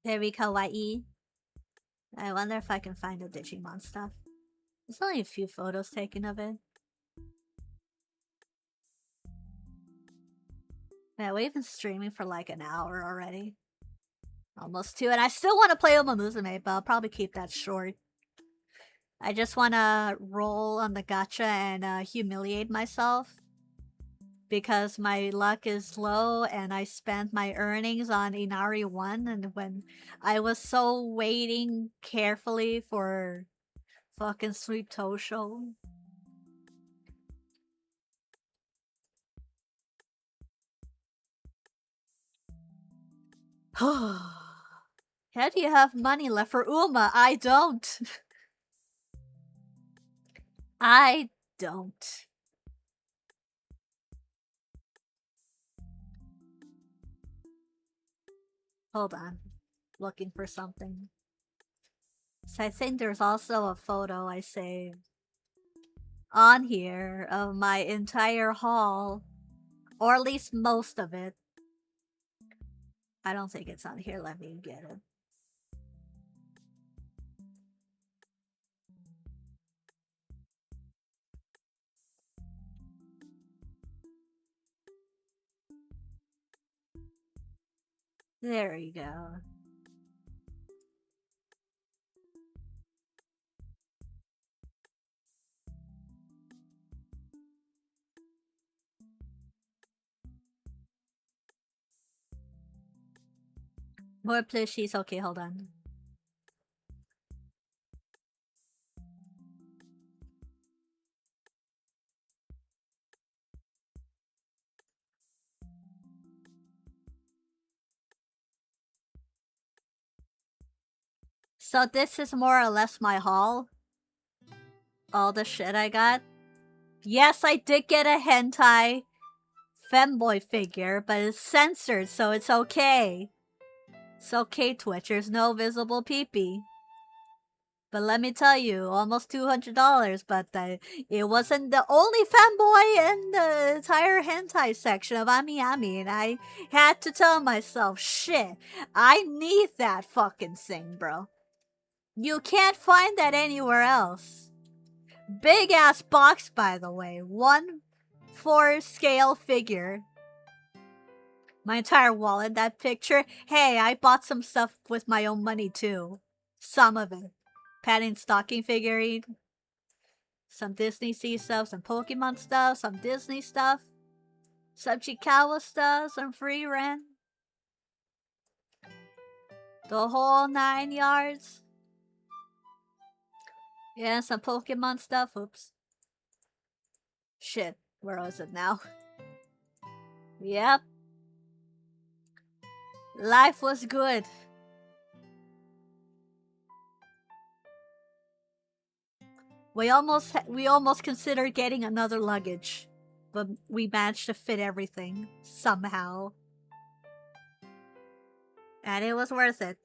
Very kawaii. I wonder if I can find the Digimon stuff. There's only a few photos taken of it. Yeah, we've been streaming for like an hour already. Almost 2, and I still want to play Uma Musume, but I'll probably keep that short. I just want to roll on the gacha and humiliate myself. Because my luck is low and I spent my earnings on Inari 1, and when I was so waiting carefully for fucking Sweet Tosho. How do you have money left for Uma? I don't. I don't. Hold on. Looking for something. So I think there's also a photo I saved on here of my entire haul. Or at least most of it. I don't think it's on here. Let me get it. There you go. More plushies. Okay, hold on. So this is more or less my haul. All the shit I got. Yes, I did get a hentai femboy figure, but it's censored, so it's okay. It's okay, Twitch. There's no visible peepee. But let me tell you, almost $200, but it wasn't the only fanboy in the entire hentai section of Ami Ami, and I had to tell myself, shit, I need that fucking thing, bro. You can't find that anywhere else. Big ass box, by the way. 1/4 scale figure. My entire wallet, that picture. Hey, I bought some stuff with my own money too. Some of it. Padding stocking figurine. Some Disney Sea stuff, some Pokemon stuff, some Disney stuff. Some Chikawa stuff, some free rent. The whole 9 yards. Yeah, some Pokemon stuff. Oops. Shit, where is it now? Yep. Life was good. We almost considered getting another luggage, but we managed to fit everything somehow. And it was worth it.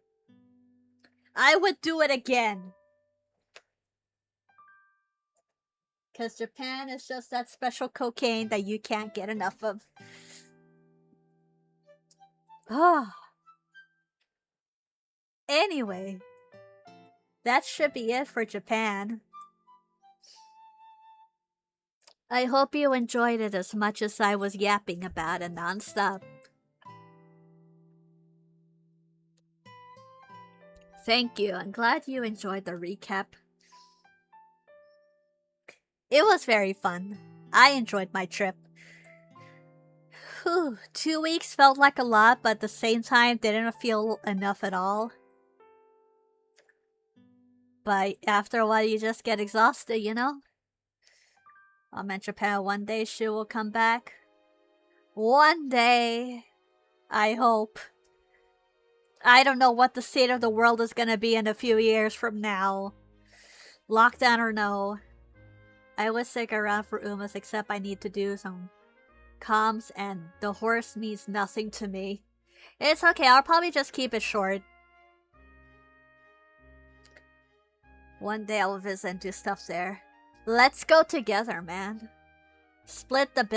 I would do it again. Because Japan is just that special cocaine that you can't get enough of. Ah. Anyway, that should be it for Japan. I hope you enjoyed it as much as I was yapping about it nonstop. Thank you. I'm glad you enjoyed the recap. It was very fun. I enjoyed my trip. Whew, 2 weeks felt like a lot, but at the same time didn't feel enough at all. But after a while, you just get exhausted, you know? I'm in Japan one day, she will come back. One day. I hope. I don't know what the state of the world is gonna be in a few years from now. Lockdown or no, I would stick around for Umas except I need to do some comms and the horse means nothing to me. It's okay, I'll probably just keep it short. One day I'll visit and do stuff there. Let's go together, man. Split the bill.